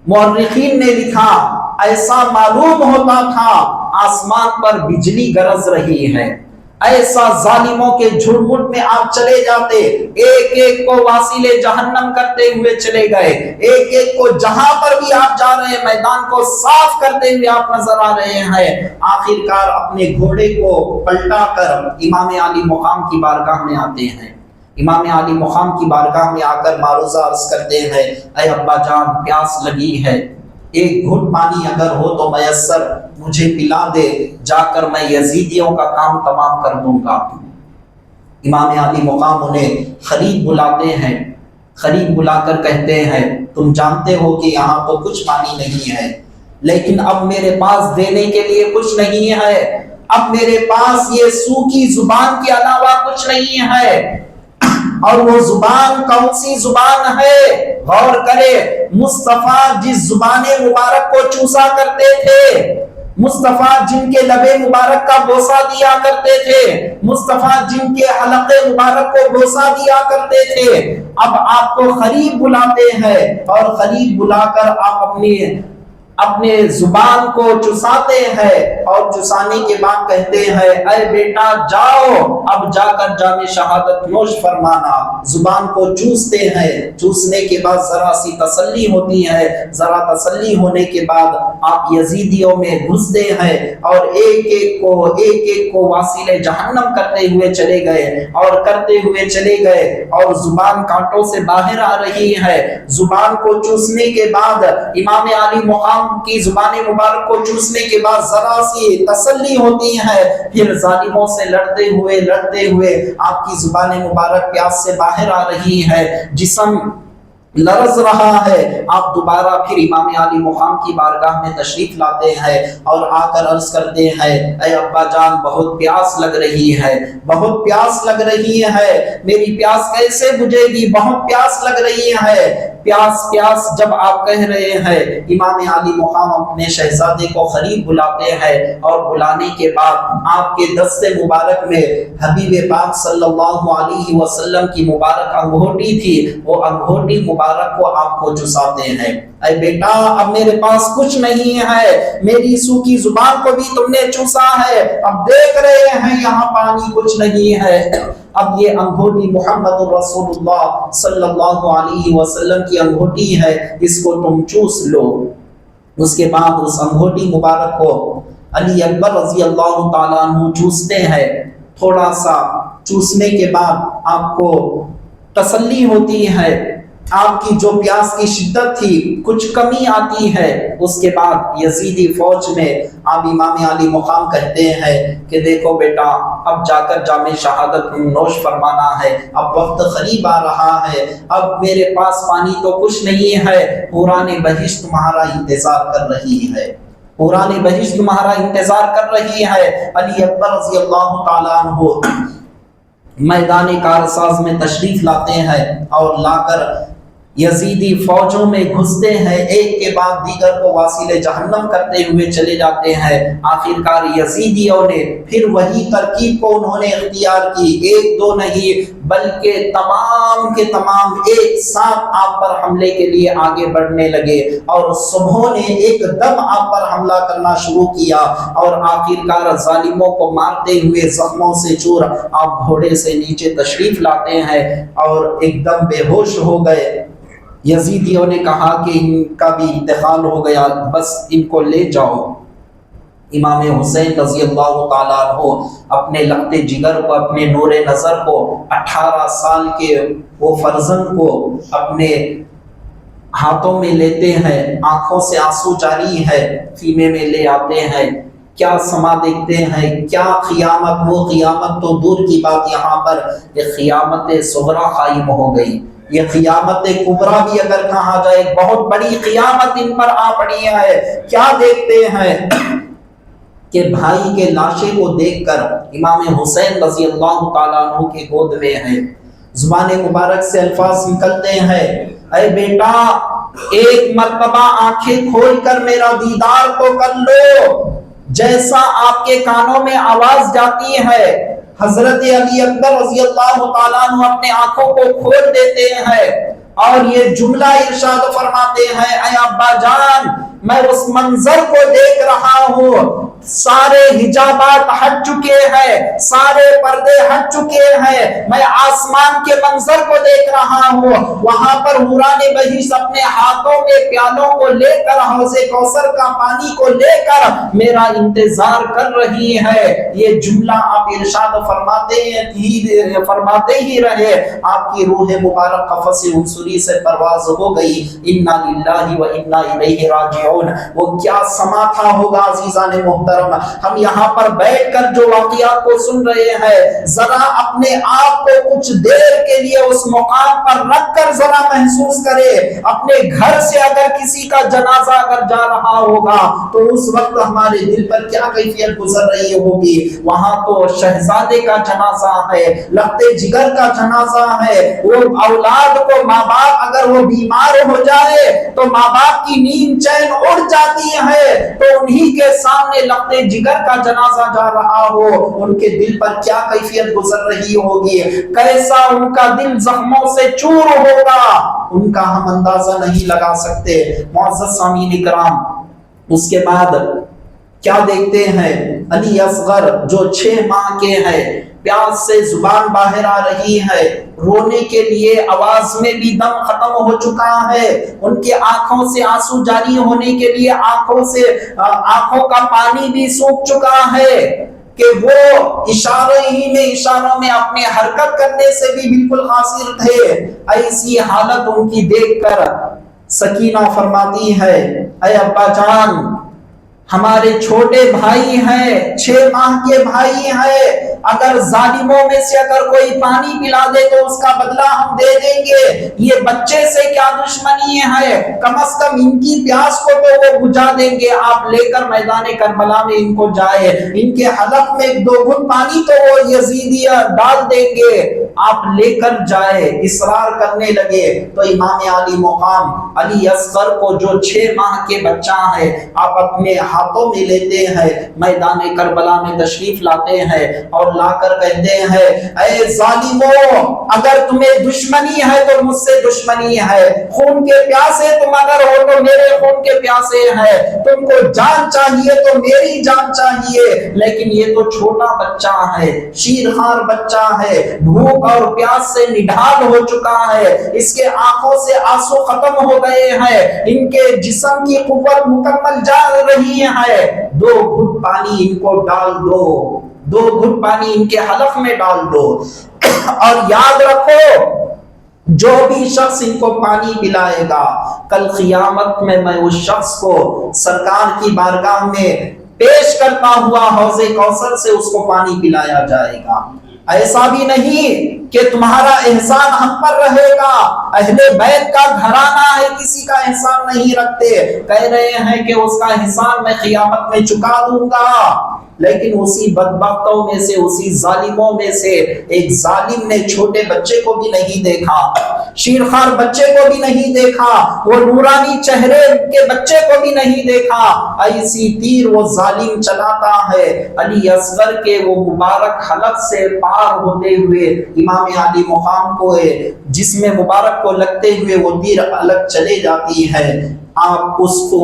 مورخین نے لکھا ایسا معلوم ہوتا تھا آسمان پر بجلی گرج رہی ہے، ایسا ظالموں کے جھرمٹ میں آپ چلے جاتے، ایک ایک کو واصل جہنم کرتے ہوئے چلے گئے، ایک ایک کو جہاں پر بھی آپ جا رہے ہیں میدان کو صاف کرتے ہوئے آپ نظر آ رہے ہیں۔ آخر کار اپنے گھوڑے کو پلٹا کر امام علی مقام کی بارگاہ میں آتے ہیں، امام علی مقام کی بارگاہ میں آ کر معروضہ عرض کرتے ہیں، اے ابا جان پیاس لگی ہے، ایک گھٹ پانی اگر ہو تو میسر مجھے پلا دے، جا کر میں یزیدیوں کا کام تمام کر دوں گا۔ امام علی مقام انہیں قریب بلاتے ہیں، قریب بلا کر کہتے ہیں تم جانتے ہو کہ یہاں تو کچھ پانی نہیں ہے، لیکن اب میرے پاس دینے کے لیے کچھ نہیں ہے، اب میرے پاس یہ سوکھی زبان کے علاوہ کچھ نہیں ہے۔ اور وہ زبان کون سی زبان ہے؟ غور کرے، مصطفیٰ جس زبان مبارک کو چوسا کرتے تھے، مصطفیٰ جن کے لب مبارک کا بوسہ دیا کرتے تھے، مصطفیٰ جن کے حلق مبارک کو بوسہ دیا کرتے تھے، اب آپ کو قریب بلاتے ہیں اور قریب بلا کر آپ اپنے زبان کو چساتے ہیں، اور چسانے کے بعد کہتے ہیں اے بیٹا جاؤ اب جا کر جام شہادت نوش فرمانا۔ زبان کو چوستے ہیں، چوسنے کے بعد ذرا سی تسلی ہوتی ہے، ذرا تسلی ہونے کے بعد آپ یزیدیوں میں گھستے ہیں اور ایک ایک کو واصل جہنم کرتے ہوئے چلے گئے اور کرتے ہوئے چلے گئے، اور زبان کانٹوں سے باہر آ رہی ہے۔ زبان کو چوسنے کے بعد امام علی مقام کی زبان مبارک کو چوسنے کے بعد ذرا سی تسلی ہوتی ہے، پھر ظالموں سے لڑتے ہوئے آپ کی زبان مبارک پیاس سے باہر آ رہی ہے، جسم لرز رہا ہے، آپ دوبارہ پھر امام علی مقام کی بارگاہ میں تشریف لاتے ہیں اور آ کر عرض کرتے ہیں اے ابا جان بہت پیاس لگ رہی ہے، بہت پیاس لگ رہی ہے، میری پیاس کیسے بجھے گی، بہت پیاس لگ رہی ہے۔ پیاس جب آپ کہہ رہے ہیں، امام علی مقام اپنے شہزادے کو قریب بلاتے ہیں اور بلانے کے بعد آپ کے دست مبارک میں حبیب پاک صلی اللہ علیہ وسلم کی مبارک انگوٹھی تھی، وہ انگوٹھی مبارک کو آپ کو چساتے ہیں۔ اے بیٹا اب میرے پاس کچھ نہیں ہے، میری سوکھی زبان کو بھی تم نے چوسا ہے، اب دیکھ رہے ہیں یہاں پانی کچھ نہیں ہے، اب یہ انگوٹھی محمد رسول اللہ صلی اللہ علیہ وسلم کی انگوٹھی ہے، اس کو تم چوس لو۔ اس کے بعد اس انگوٹھی مبارک کو علی اکبر رضی اللہ تعالیٰ عنہ چوستے ہیں، تھوڑا سا چوسنے کے بعد آپ کو تسلی ہوتی ہے، آپ کی جو پیاس کی شدت تھی کچھ کمی آتی ہے۔ اس کے بعد یزیدی فوج میں آپ امام علی مقام کہتے ہیں کہ دیکھو بیٹا اب جا کر جام شہادت نوش فرمانا ہے، اب وقت قریب آ رہا ہے، اب میرے پاس پانی تو کچھ نہیں ہے، حوران بہشت تمہارا انتظار کر رہی ہے، حوران بہشت تمہارا انتظار کر رہی ہے۔ علی اکبر رضی اللہ تعالیٰ عنہ میدان کارساز میں تشریف لاتے ہیں اور لا کر یزیدی فوجوں میں گھستے ہیں، ایک کے بعد دیگر کو واصل جہنم کرتے ہوئے چلے جاتے ہیں۔ آخر کار یزیدیوں نے پھر وہی ترکیب کو انہوں نے اختیار کی، ایک دو نہیں بلکہ تمام کے تمام ایک ساتھ آپ پر حملے کے لیے آگے بڑھنے لگے، اور صبحوں نے ایک دم آپ پر حملہ کرنا شروع کیا، اور آخر کار ظالموں کو مارتے ہوئے زخموں سے چور آپ گھوڑے سے نیچے تشریف لاتے ہیں اور ایک دم بے ہوش ہو گئے۔ یزیدیوں نے کہا کہ ان کا بھی انتقال ہو گیا، بس ان کو لے جاؤ۔ امام حسین رضی اللہ تعالیٰ عنہ اپنے لخت جگر کو، اپنے نور نظر کو، 18 سال کے وہ فرزند کو اپنے ہاتھوں میں لیتے ہیں، آنکھوں سے آنسو جاری ہے، خیمے میں لے آتے ہیں۔ کیا سما دیکھتے ہیں، کیا قیامت، وہ قیامت تو دور کی بات، یہاں پر ایک قیامت صغریٰ قائم ہو گئی۔ یہ قیامت کبریٰ بھی اگر کہا جائے، بہت بڑی قیامت ان پر آ پڑی ہے۔ کیا دیکھتے ہیں کہ بھائی کے لاشے کو دیکھ کر امام حسین رضی اللہ تعالیٰ عنہ کے گود میں ہے، زبان مبارک سے الفاظ نکلتے ہیں اے بیٹا ایک مرتبہ آنکھیں کھول کر میرا دیدار تو کر لو، جیسا آپ کے کانوں میں آواز جاتی ہے۔ حضرت علی اکبر رضی اللہ تعالیٰ عنہ اپنے آنکھوں کو کھول دیتے ہیں اور یہ جملہ ارشاد فرماتے ہیں، اے ابا جان میں اس منظر کو دیکھ رہا ہوں، سارے حجابات ہٹ چکے ہیں، سارے پردے ہٹ چکے ہیں، میں آسمان کے منظر کو دیکھ رہا ہوں، وہاں پر حوران بہشت اپنے ہاتھوں میں پیالوں کو لے کر حوض کوثر کا پانی کو لے کر میرا انتظار کر رہی ہے۔ یہ جملہ آپ ارشاد فرماتے ہی رہے، آپ کی روح مبارک قفص عنصری سے پرواز ہو گئی۔ انا للہ و انا الیہ راجعون۔ وہ کیا سما تھا ہوگا عزیزان محترم، ہم یہاں پر بیٹھ کر جو واقعات کو سن رہے ہیں، ذرا اپنے آپ کو کچھ دیر کے لیے اس مقام پر رکھ کر ذرا محسوس کرے، اپنے گھر سے اگر کسی کا جنازہ اگر جا رہا ہوگا تو اس وقت ہمارے دل پر کیا کیفیت گزر رہی ہوگی۔ وہاں تو شہزادے کا جنازہ ہے، لختے جگر کا جنازہ ہے، وہ اولاد کو ماں باپ اگر وہ بیمار ہو جائے تو ماں باپ کی نیند چین اڑ جاتی ہے، تو انہی کے سامنے لختے جگر کا جنازہ جا رہا ہو، ان کے دل پر کیا کیفیت گزر رہی ہوگی، کیسا ان کا دل زخموں سے چور ہوگا، ان کا ہم اندازہ نہیں لگا سکتے۔ معزز سامعین کرام، اس کے بعد کیا دیکھتے ہیں، علی اصغر جو 6 ماہ کے ہیں، پیاس سے زبان باہر آ رہی ہے، رونے کے لیے آواز میں بھی دم ختم ہو چکا ہے، ان کے آنکھوں سے آنسو جاری ہونے کے لیے آنکھوں کا پانی بھی سوکھ چکا ہے کہ وہ اشاروں میں اپنے حرکت کرنے سے بھی بالکل قاصر تھے۔ ایسی حالت ان کی دیکھ کر سکینہ فرماتی ہے، اے ابا جان ہمارے چھوٹے بھائی ہیں، 6 ماہ کے بھائی ہیں، اگر ظالموں میں سے اگر کوئی پانی پلا دے تو اس کا بدلہ ہم دے دیں گے، یہ بچے سے کیا دشمنی ہے، کم از کم ان کی پیاس کو تو وہ بجھا دیں گے، آپ لے کر میدان کربلا میں ان کو جائے، ان کے حلق میں 2 گھٹ پانی تو وہ یزیدی ڈال دیں گے، آپ لے کر جائے۔ اصرار کرنے لگے تو امام علی مقام علی اصغر کو جو 6 ماہ کے بچہ ہے آپ اپنے ہاتھوں میں لیتے ہیں، میدان کربلا میں تشریف لاتے ہیں اور لا کر کہتے ہیں، اے ظالموں اگر تمہیں دشمنی ہے تو مجھ سے دشمنی ہے، خون کے پیاسے تم اگر ہو تو میرے خون کے پیاسے ہیں، تم کو جان چاہیے تو میری جان چاہیے، لیکن یہ تو چھوٹا بچہ ہے، شیرخوار بچہ ہے، بھوک اور پیاس سے نڈھال ہو چکا ہے، اس کے آنکھوں سے آنسو ختم ہو گئے ہیں، ان کے جسم کی قوت مکمل جا رہی ہے، 2 گھٹ پانی ان کو ڈال دو، 2 گھٹ پانی ان کے حلق میں ڈال دو، اور یاد رکھو جو بھی شخص ان کو پانی پلائے گا کل قیامت میں اس شخص کو سرکار کی بارگاہ میں پیش کرتا ہوا حوض کوثر سے اس کو پانی پلایا جائے گا۔ ایسا بھی نہیں کہ تمہارا احسان ہم پر رہے گا، اہل بیت کا گھرانہ ہے کسی کا احسان نہیں رکھتے، کہہ رہے ہیں کہ اس کا احسان میں قیامت میں چکا دوں گا، لیکن اسی بدبختوں میں سے، اسی ظالموں میں سے ایک ظالم نے چھوٹے بچے کو بھی نہیں دیکھا، شیرخوار بچے کو بھی نہیں دیکھا، وہ نورانی چہرے کے بچے کو بھی نہیں دیکھا، ایسی تیر وہ ظالم چلاتا ہے علی اصغر کے وہ مبارک حلق سے پار ہوتے ہوئے امام علی مقام کو جسم مبارک کو لگتے ہوئے وہ تیر الگ چلے جاتی ہے، آپ اس کو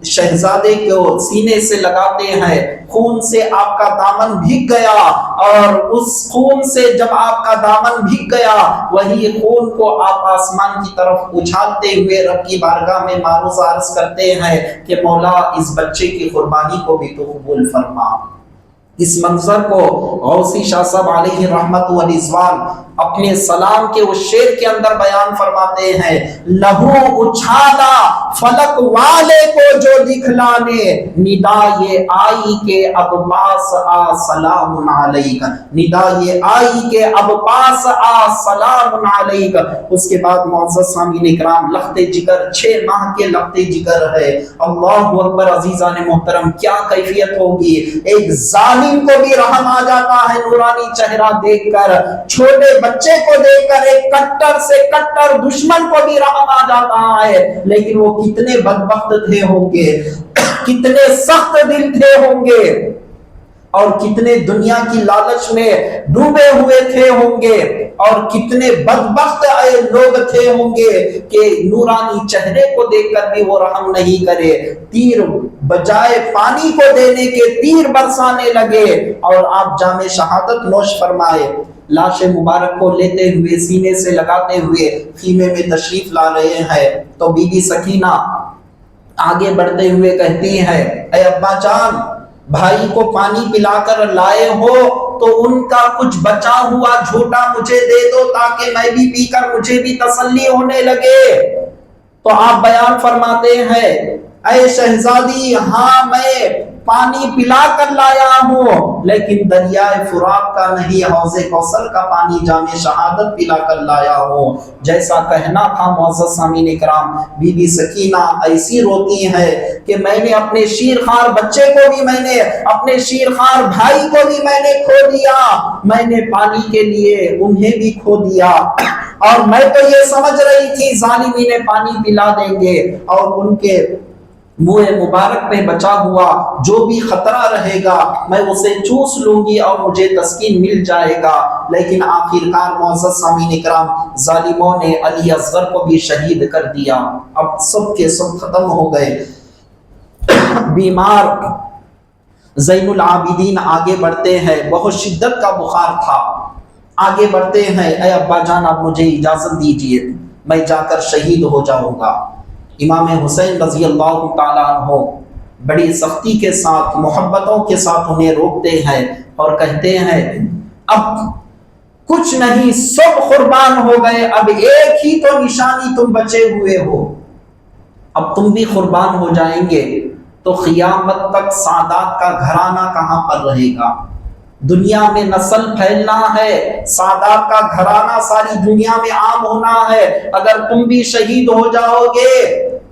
شہزادے کو سینے سے لگاتے ہیں، خون سے آپ کا دامن بھیگ گیا، اور اس خون سے جب آپ کا دامن بھیگ گیا وہی خون کو آپ آسمان کی طرف اچھالتے ہوئے رب کی بارگاہ میں معروض عرض کرتے ہیں کہ مولا اس بچے کی قربانی کو بھی تو قبول فرما۔ اس منظر کو غوثی شاہ صاحب علیہ رحمت و رضوان اپنے سلام کے اس شعر کے اندر بیان فرماتے ہیں، لہو اچھالا فلک والے کو جو دکھلانے، ندا یہ آئی کہ اب پاس آ سلام علیک، ندا یہ آئی کہ اب پاس آ سلام علیک۔ اس کے بعد معزز سامعین کرام لخت جگر 6 ماہ کے لخت جگر ہے، اللہ اکبر عزیزان محترم کیا کیفیت ہوگی، ایک ظالم کو بھی رحم آ جاتا ہے نورانی چہرہ دیکھ کر، چھوٹے بچے کو دیکھ کر ایک کٹر سے کٹر دشمن کو بھی رحم آ جاتا ہے، لیکن وہ کتنے بدبخت تھے ہوں گے، کتنے سخت دل تھے ہوں گے، اور کتنے دنیا کی لالچ میں ڈوبے ہوئے تھے ہوں گے، اور کتنے بدبخت لوگ تھے ہوں گے کہ نورانی چہرے کو دیکھ کر بھی وہ رحم نہیں کرے، تیر بجائے پانی کو دینے کے تیر برسانے لگے، اور آپ جام شہادت نوش فرمائے، لاش مبارک کو لیتے ہوئے سینے سے لگاتے ہوئے خیمے میں تشریف لا رہے ہیں، تو بی بی سکینہ آگے بڑھتے ہوئے کہتی ہے، اے ابا جان، بھائی کو پانی پلا کر لائے ہو تو ان کا کچھ بچا ہوا جھوٹا مجھے دے دو تاکہ میں بھی پی کر مجھے بھی تسلی ہونے لگے۔ تو آپ بیان فرماتے ہیں، اے شہزادی، ہاں میں پانی پلا کر لایا ہوں، لیکن دریائے فرات کا نہیں، حوض کوثر کا پانی جام شہادت پلا کر لایا ہوں۔ جیسا کہنا تھا معزز سامعین کرام، بی بی سکینہ ایسی روتی ہے کہ میں نے اپنے شیرخوار بچے کو بھی، میں نے اپنے شیرخوار بھائی کو بھی میں نے کھو دیا، میں نے پانی کے لیے انہیں بھی کھو دیا، اور میں تو یہ سمجھ رہی تھی ظالمین پانی پلا دیں گے اور ان کے منہ مبارک پہ بچا ہوا جو بھی خطرہ رہے گا میں اسے چوس لوں گی اور مجھے تسکین مل جائے گا، لیکن آخرکار معزز سامعین کرام ظالموں نے علی اصغر کو بھی شہید کر دیا۔ اب سب کے سب ختم ہو گئے۔ بیمار زین العابدین آگے بڑھتے ہیں، بہت شدت کا بخار تھا، آگے بڑھتے ہیں، اے ابا جان آپ مجھے اجازت دیجئے، میں جا کر شہید ہو جاؤں گا۔ امام حسین رضی اللہ تعالیٰ عنہ بڑی سختی کے ساتھ، محبتوں کے ساتھ انہیں روکتے ہیں اور کہتے ہیں، اب کچھ نہیں، سب قربان ہو گئے، اب ایک ہی تو نشانی تم بچے ہوئے ہو، اب تم بھی قربان ہو جائیں گے تو قیامت تک سادات کا گھرانہ کہاں پر رہے گا؟ دنیا میں نسل پھیلنا ہے، سادات کا گھرانہ ساری دنیا میں عام ہونا ہے، اگر تم بھی شہید ہو جاؤ گے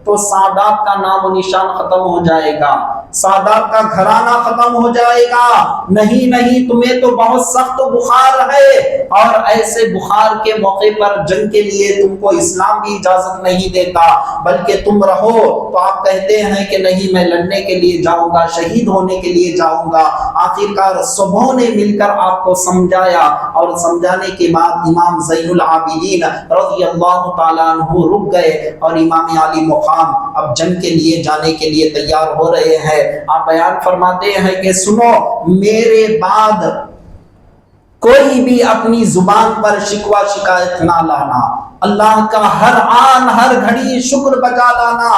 تو سادات کا نام و نشان ختم ہو جائے گا، سادات کا گھرانہ ختم ہو جائے گا۔ نہیں نہیں، تمہیں تو بہت سخت بخار ہے، اور ایسے بخار کے موقع پر جنگ کے لیے تم کو اسلام بھی اجازت نہیں دیتا، بلکہ تم رہو تو آپ کہتے ہیں کہ نہیں میں لڑنے کے لیے جاؤں گا، شہید ہونے کے لیے جاؤں گا۔ آخرکار سبوں نے مل کر آپ کو سمجھایا، اور سمجھانے کے بعد امام زین العابدین رضی اللہ تعالیٰ عنہ رک گئے، اور امام علی مقام اب جنگ کے لیے جانے کے لیے تیار ہو رہے ہیں۔ آپ بیان فرماتے ہیں کہ سنو، میرے بعد کوئی بھی اپنی زبان پر شکوہ شکایت نہ لانا، اللہ کا ہر آن ہر گھڑی شکر بجا لانا،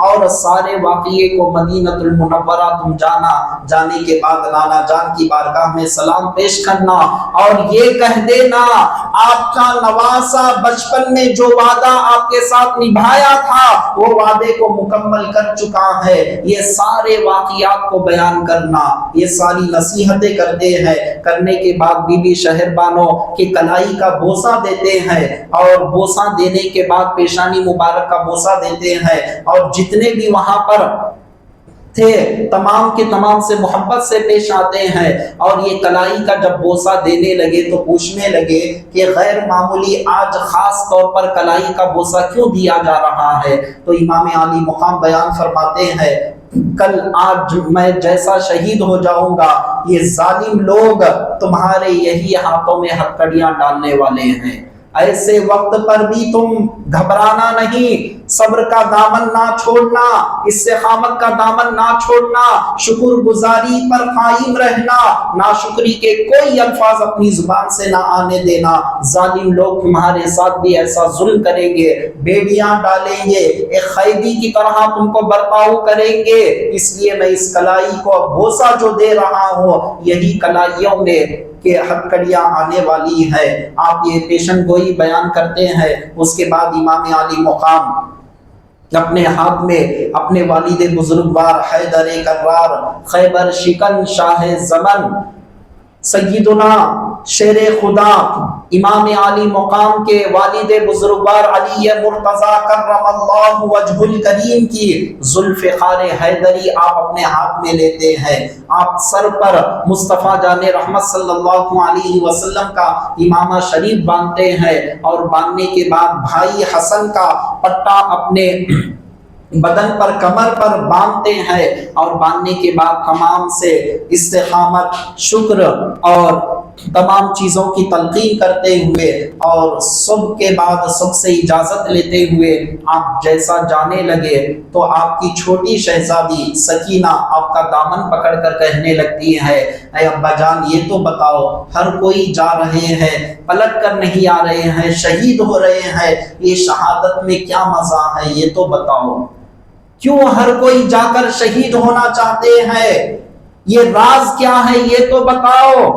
اور سارے واقعے کو مدینہ المنورہ تم جانا، جانے کے بعد لانا جان کی بارگاہ میں سلام پیش کرنا، اور یہ کہہ دینا آپ کا نواسا بچپن میں جو وعدہ آپ کے ساتھ نبھایا تھا وہ وعدے کو مکمل کر چکا ہے۔ یہ سارے واقعات کو بیان کرنا، یہ ساری نصیحتیں کرتے ہیں۔ کرنے کے بعد بی بی شہر بانو کی کلائی کا بوسہ دیتے ہیں، اور بوسہ دینے کے بعد پیشانی مبارک کا بوسہ دیتے ہیں، اور جتنے بھی وہاں پر تھے تمام کے تمام سے محبت سے پیش آتے ہیں، اور یہ کلائی کا جب بوسہ دینے لگے تو پوچھنے لگے کہ غیر معمولی آج خاص طور پر کلائی کا بوسہ کیوں دیا جا رہا ہے؟ تو امام علی مقام بیان فرماتے ہیں، کل آج میں جیسا شہید ہو جاؤں گا، یہ ظالم لوگ تمہارے یہی ہاتھوں میں ہتھکڑیاں ڈالنے والے ہیں، ایسے وقت پر بھی تم گھبرانا نہیں، صبر کا دامن نہ چھوڑنا، استقامت کا دامن نہ چھوڑنا، شکر گزاری پر قائم رہنا، ناشکری کے کوئی الفاظ اپنی زبان سے نہ آنے دینا۔ ظالم لوگ تمہارے ساتھ بھی ایسا ظلم کریں گے، بیڑیاں ڈالیں گے، ایک قیدی کی طرح تم کو برتاؤ کریں گے، اس لیے میں اس کلائی کو بوسہ جو دے رہا ہوں یہی کلائیوں میں کہ ہتھکڑیاں آنے والی ہے۔ آپ یہ پیشن گوئی بیان کرتے ہیں۔ اس کے بعد امام علی مقام اپنے ہاتھ میں اپنے والد بزرگوار حیدر کرار، خیبر شکن شاہ زمن سیدنا شیر خدا امام علی مقام کے والد بزرگوار علی مرتضی کرم اللہ وجہ الکریم کی ذوالفقار حیدری آپ اپنے ہاتھ میں لیتے ہیں. آپ سر پر مصطفیٰ جان رحمت صلی اللہ علیہ وسلم کا امامہ شریف باندھتے ہیں اور باندھنے کے بعد بھائی حسن کا پٹا اپنے بدن پر کمر پر باندھتے ہیں اور باندھنے کے بعد تمام سے استقامت شکر اور تمام چیزوں کی تلقین کرتے ہوئے اور صبح کے بعد سب سے اجازت لیتے ہوئے آپ جیسا جانے لگے تو آپ کی چھوٹی شہزادی سکینہ آپ کا دامن پکڑ کر کہنے لگتی ہے اے ابا جان یہ تو بتاؤ ہر کوئی جا رہے ہیں پلٹ کر نہیں آ رہے ہیں شہید ہو رہے ہیں یہ شہادت میں کیا مزہ ہے یہ تو بتاؤ کیوں ہر کوئی جا کر شہید ہونا چاہتے ہیں یہ راز کیا ہے یہ تو بتاؤ.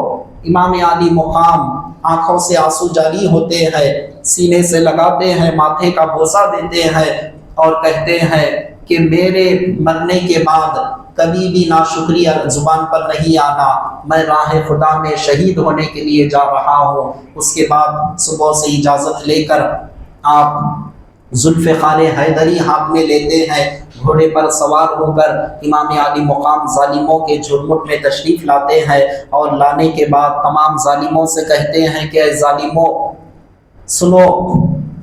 امام علی مقام آنکھوں سے آنسو جاری ہوتے ہیں سینے سے لگاتے ہیں ماتھے کا بوسہ دیتے ہیں اور کہتے ہیں کہ میرے مرنے کے بعد کبھی بھی ناشکری زبان پر نہیں آنا میں راہ خدا میں شہید ہونے کے لیے جا رہا ہوں. اس کے بعد صبح سے اجازت لے کر آپ ذوالفقار حیدری ہاتھ میں لیتے ہیں گھوڑے پر سوار ہو کر امام علی مقام ظالموں کے جھرمٹ میں تشریف لاتے ہیں اور لانے کے بعد تمام ظالموں سے کہتے ہیں کہ اے ظالموں سنو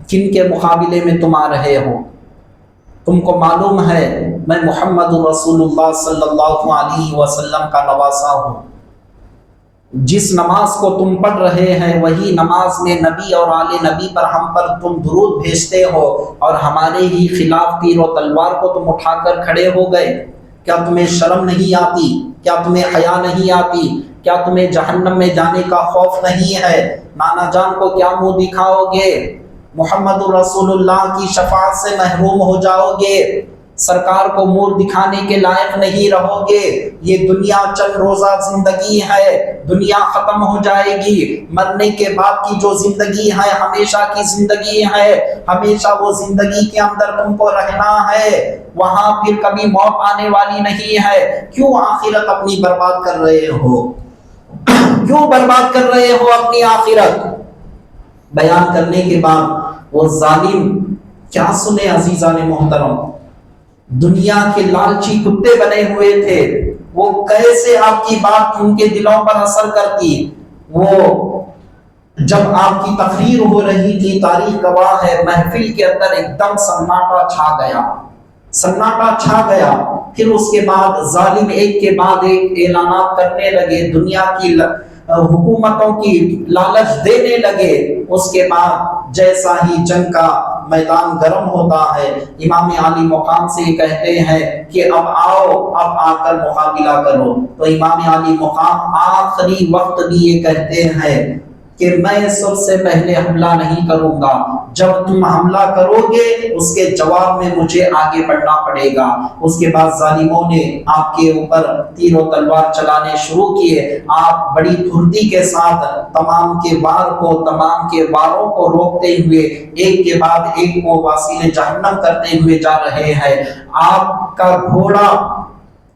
کن کے مقابلے میں تم آ رہے ہو تم کو معلوم ہے میں محمد رسول اللہ صلی اللہ علیہ وسلم کا نواسا ہوں جس نماز کو تم پڑھ رہے ہیں وہی نماز میں نبی اور آل نبی پر ہم پر تم درود بھیجتے ہو اور ہمارے ہی خلاف تیر و تلوار کو تم اٹھا کر کھڑے ہو گئے. کیا تمہیں شرم نہیں آتی کیا تمہیں حیا نہیں آتی کیا تمہیں جہنم میں جانے کا خوف نہیں ہے نانا جان کو کیا منہ دکھاؤ گے محمد رسول اللہ کی شفاعت سے محروم ہو جاؤ گے سرکار کو منہ دکھانے کے لائق نہیں رہو گے یہ دنیا چند روزہ زندگی ہے دنیا ختم ہو جائے گی مرنے کے بعد کی جو زندگی ہے ہمیشہ کی زندگی ہے ہمیشہ وہ زندگی کے اندر تم کو رہنا ہے وہاں پھر کبھی موت آنے والی نہیں ہے کیوں آخرت اپنی برباد کر رہے ہو کیوں برباد کر رہے ہو اپنی آخرت. بیان کرنے کے بعد وہ ظالم کیا سنے عزیزان محترم دنیا کے لالچی کتے بنے ہوئے تھے وہ کیسے آپ کی بات ان کے دلوں پر اثر کرتی. وہ جب آپ کی تقریر ہو رہی تھی تاریخ گواہ ہے محفل کے اندر ایک دم سناٹا چھا گیا پھر اس کے بعد ظالم ایک کے بعد ایک اعلانات کرنے لگے دنیا کی حکومتوں کی لالچ دینے لگے. اس کے بعد جیسا ہی جنگ کا میدان گرم ہوتا ہے امام علی مقام سے یہ کہتے ہیں کہ اب آؤ اب آ کر مقابلہ کرو تو امام علی مقام آخری وقت بھی یہ کہتے ہیں کہ میں سب سے پہلے حملہ نہیں کروں گا جب تم حملہ کرو گے اس کے جواب میں مجھے آگے بڑھنا پڑے گا. اس کے بعد ظالموں نے آپ کے اوپر تیر و تلوار چلانے شروع کیے آپ بڑی پھرتی کے ساتھ تمام کے واروں کو روکتے ہوئے ایک کے بعد ایک کو واصل جہنم کرتے ہوئے جا رہے ہیں. آپ کا گھوڑا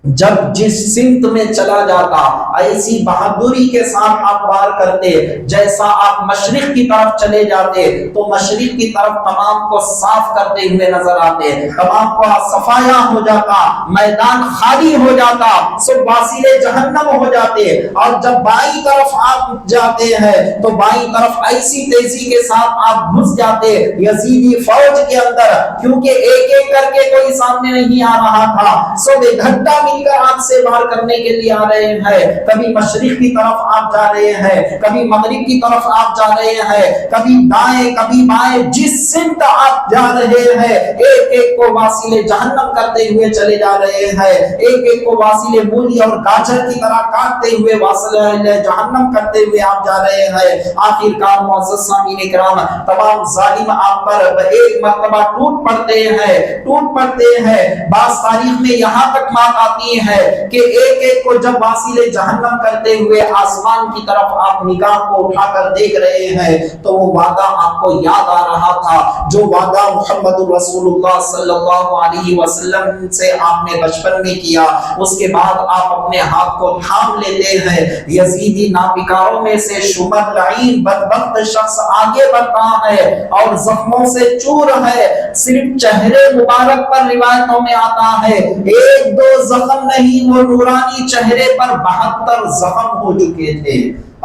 جب جس سمت میں چلا جاتا ایسی بہادری کے ساتھ آپ وار کرتے جیسا آپ مشرق کی طرف چلے جاتے تو مشرق کی طرف تمام کو صاف کرتے ہوئے نظر آتے تمام کو صفایا ہو جاتا میدان خالی ہو جاتا سب واصل جہنم ہو جاتے اور جب بائیں طرف آپ جاتے ہیں تو بائیں طرف ایسی تیزی کے ساتھ آپ گھس جاتے یزیدی فوج کے اندر کیونکہ ایک ایک کر کے کوئی سامنے نہیں آ رہا تھا سب ایک گھنٹہ آپ سے وار کرنے کے لیے آ رہے ہیں کبھی مشرق کی طرف آپ جا رہے ہیں کبھی مغرب کی طرف آپ جا رہے ہیں کبھی دائیں کبھی بائیں جس سمت آپ جا رہے ہیں ایک ایک کو واصل جہنم کرتے ہوئے چلے جا رہے ہیں ایک ایک کو واصل مولی اور گاجر کی طرح کاٹتے ہوئے واصل جہنم کرتے ہوئے آپ جا رہے ہیں. آخر کار معزز سامعین کرام تمام ظالم آپ پر ایک مرتبہ ٹوٹ پڑتے ہیں بعض تاریخ میں یہاں تک بات آتی باقی ہے کہ ایک ایک کو جب واصل جہنم کرتے ہوئے آسمان کی طرف آپ نگاہ کو اٹھا کر دیکھ رہے ہیں تو وہ وعدہ آپ کو یاد آ رہا تھا جو وعدہ محمد رسول اللہ صلی اللہ علیہ وسلم سے آپ نے بچپن میں کیا، اس کے بعد آپ اپنے ہاتھ کو تھام لیتے ہیں، یزیدی ناپکاروں میں سے شمر لعین بدبخت شخص آگے بڑھتا ہے اور زخموں سے چور ہے، صرف چہرے مبارک پر روایتوں میں آتا ہے ایک دو زخم نہیں، وہ نورانی چہرے پر 72 زخم ہو چکے تھے،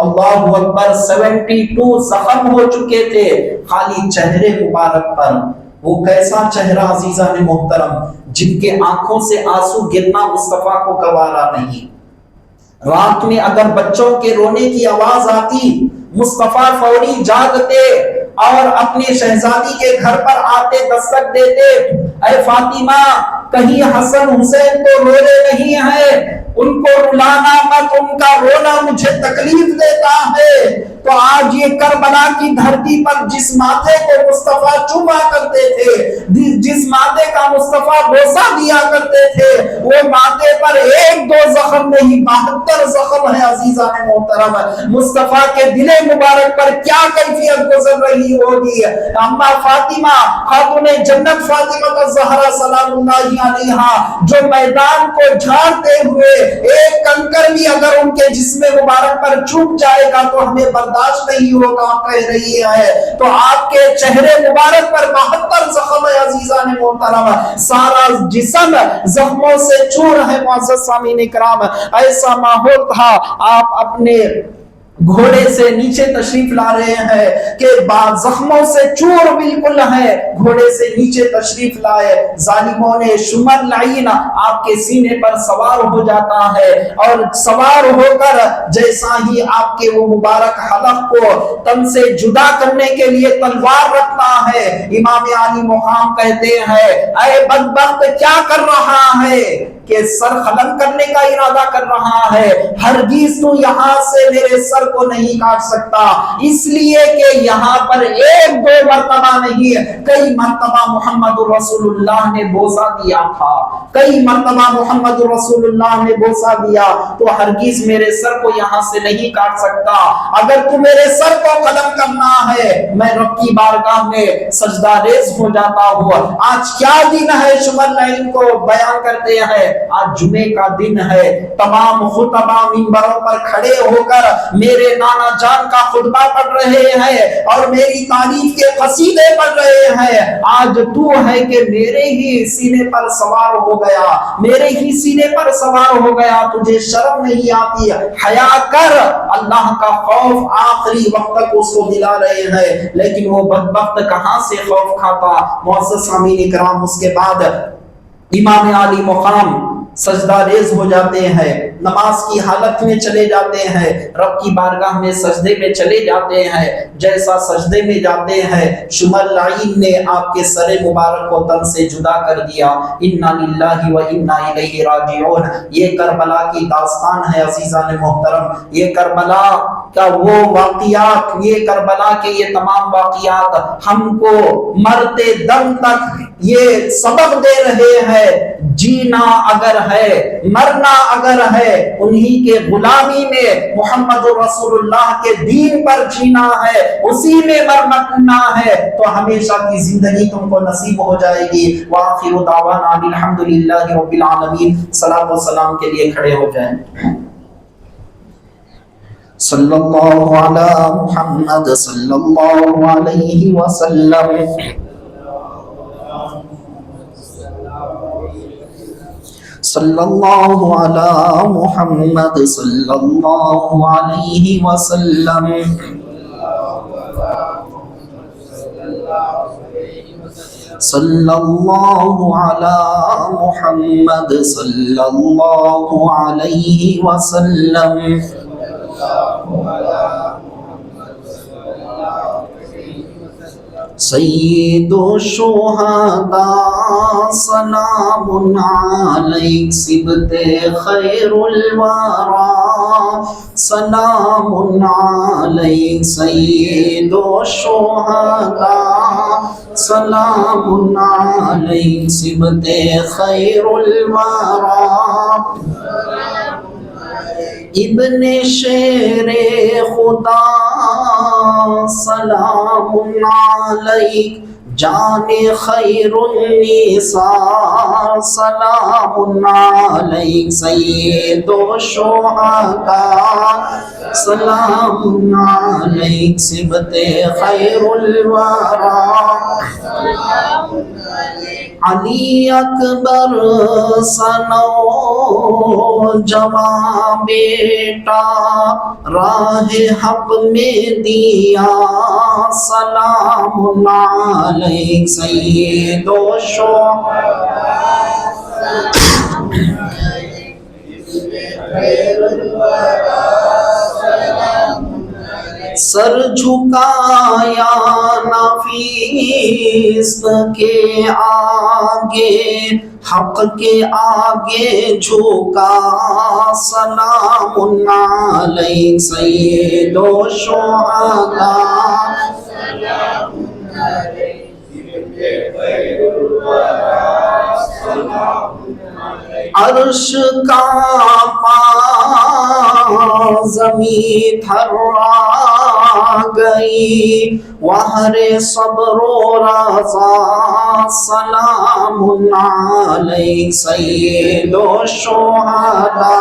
اللہ اکبر، 72 زخم ہو چکے تھے خالی چہرے مبارک پر۔ وہ کیسا چہرہ عزیزان محترم جن کے آنکھوں سے آنسو گرنا مصطفیٰ کو گوارا نہیں۔ رات میں اگر بچوں کے رونے کی آواز آتی مصطفیٰ فوری جاگتے اور اپنے شہزادی کے گھر پر آتے دستک دیتے، اے فاطمہ کہیں حسن حسین تو رو رہے نہیں ہیں، ان کو رلانا مت، ان کا رونا مجھے تکلیف دیتا ہے۔ تو آج یہ کربلا کی دھرتی پر جس ماتھے کو مصطفیٰ چوما کرتے تھے، جس ماتھے کا مصطفیٰ بوسہ دیا کرتے تھے، وہ ماتھے پر ایک دو زخم نہیں 72 زخم ہے عزیزان محترم۔ مصطفیٰ کے دل مبارک پر کیا کیفیت گزر رہی ہوگی۔ اما فاطمہ خاتون جنت فاطمہ الزہرا سلام اللہ علیہا جو میدان کو جھاڑتے ہوئے ایک کنکر بھی اگر ان کے جسم مبارک پر چھوٹ جائے گا تو ہمیں برداشت نہیں ہوگا کہہ رہی ہے، تو آپ کے چہرے مبارک پر 72 زخم ہے عزیزان محترم، سارا جسم زخموں سے چور ہے۔ معزز سامعین کرام ایسا ماحول تھا، آپ اپنے گھوڑے سے نیچے تشریف لا رہے ہیں کہ بعض زخموں سے چور بالکل ہے، گھوڑے سے نیچے تشریف لائے، ظالموں نے شمر لعین آپ کے سینے پر سوار ہو جاتا ہے اور سوار ہو کر جیسا ہی آپ کے وہ مبارک حلق کو تن سے جدا کرنے کے لیے تلوار رکھتا ہے، امام علی مقام کہتے ہیں اے بدبخت کیا کر رہا ہے کہ سر قلم کرنے کا ارادہ کر رہا ہے، ہرگز تو یہاں سے میرے سر کو نہیں کاٹ سکتا، اس لیے کہ یہاں پر ایک دو مرتبہ نہیں کئی مرتبہ محمد رسول اللہ نے بوسہ دیا تھا، کئی مرتبہ محمد رسول اللہ نے بوسہ دیا، تو ہرگز میرے سر کو یہاں سے نہیں کاٹ سکتا، اگر تو میرے سر کو قلم کرنا ہے میں رب کی بارگاہ میں سجدہ ریز ہو جاتا ہوں۔ آج کیا دن ہے شمر لعین کو بیان کرتے ہیں، آج جمعے کا دن ہے، تمام خطبہ منبروں پر کھڑے ہو کر میرے نانا جان کا خطبہ پڑھ رہے ہیں اور میری تعریف کے قصیدے پڑھ رہے ہیں، آج تو ہے کہ میرے ہی سینے پر سوار ہو گیا، میرے ہی سینے پر سوار ہو گیا، تجھے شرم نہیں آتی، حیا کر، اللہ کا خوف آخری وقت تک اس کو دلا رہے ہیں، لیکن وہ بدبخت کہاں سے خوف کھاتا۔ معزز سامعین کرام اس کے بعد امام علی مقام سجدہ ریز ہو جاتے ہیں، نماز کی حالت میں چلے جاتے ہیں، رب کی بارگاہ میں سجدے میں چلے جاتے ہیں، جیسا سجدے میں جاتے ہیں شمر لعین نے آپ کے سر مبارک کو تن سے جدا کر دیا۔ انا للہ و انا الیہ راجعون، یہ کربلا کی داستان ہے عزیزان محترم، یہ کربلا کا وہ واقعات، یہ کربلا کے یہ تمام واقعات ہم کو مرتے دم تک یہ سبق دے رہے ہیں، جینا اگر ہے مرنا اگر ہے انہی کے غلامی میں محمد رسول اللہ کے دین پر جینا ہے، اسی میں مرنا ہے تو ہمیشہ کی زندگی تم کو نصیب ہو جائے گی۔ وآخر دعوانا الحمدللہ رب العالمین، صلاۃ و سلام کے لیے کھڑے ہو جائیں۔ صلی اللہ علی محمد صلی اللہ علیہ وسلم۔ صلی اللہ علی محمد صلی اللہ علیہ وسلم۔ صلی اللہ علی محمد صلی اللہ علیہ وسلم۔ سید الشہداء سلام علیک سبت خیر الورا، سلام علیک سید الشہداء سلام علیک صبت خیر الورا ابن شیر خدا سلام علیک جان خیر النساء سلام علیک سید الشہداء سلام علیک صبت خیر الورا علی اکبر سنو جوان بیٹا راہ حق میں دیا سلام علیک سید سر جھکایا نفیس کے آگے حق کے آگے جھکا سلام علیک سید الشہداء عرش کا پا زمین تھرا گئی وہر صبر و رضا سلام علیک سید الشہداء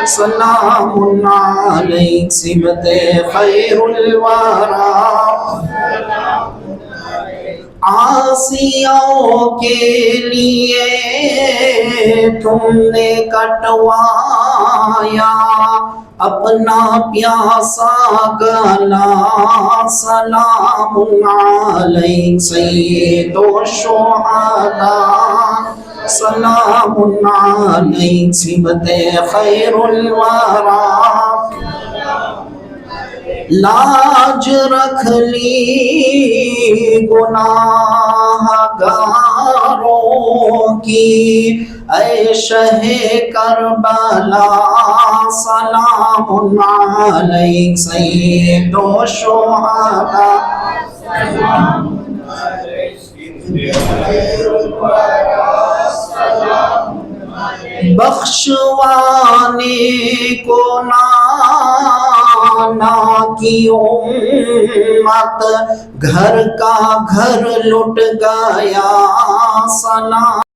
سلام علیک صبت خیر الورا عاصیوں کے لیے تم نے کٹوایا اپنا پیاسا گلا سلام علیک سید الشہداء سلام علیک صبت خیر الورا لاج رکھ لی گناہ گاروں کی اے شہ کربلا سلام علیک سید الشہداء بخشوانے کو نانا کی امت گھر کا گھر لٹ گیا سلام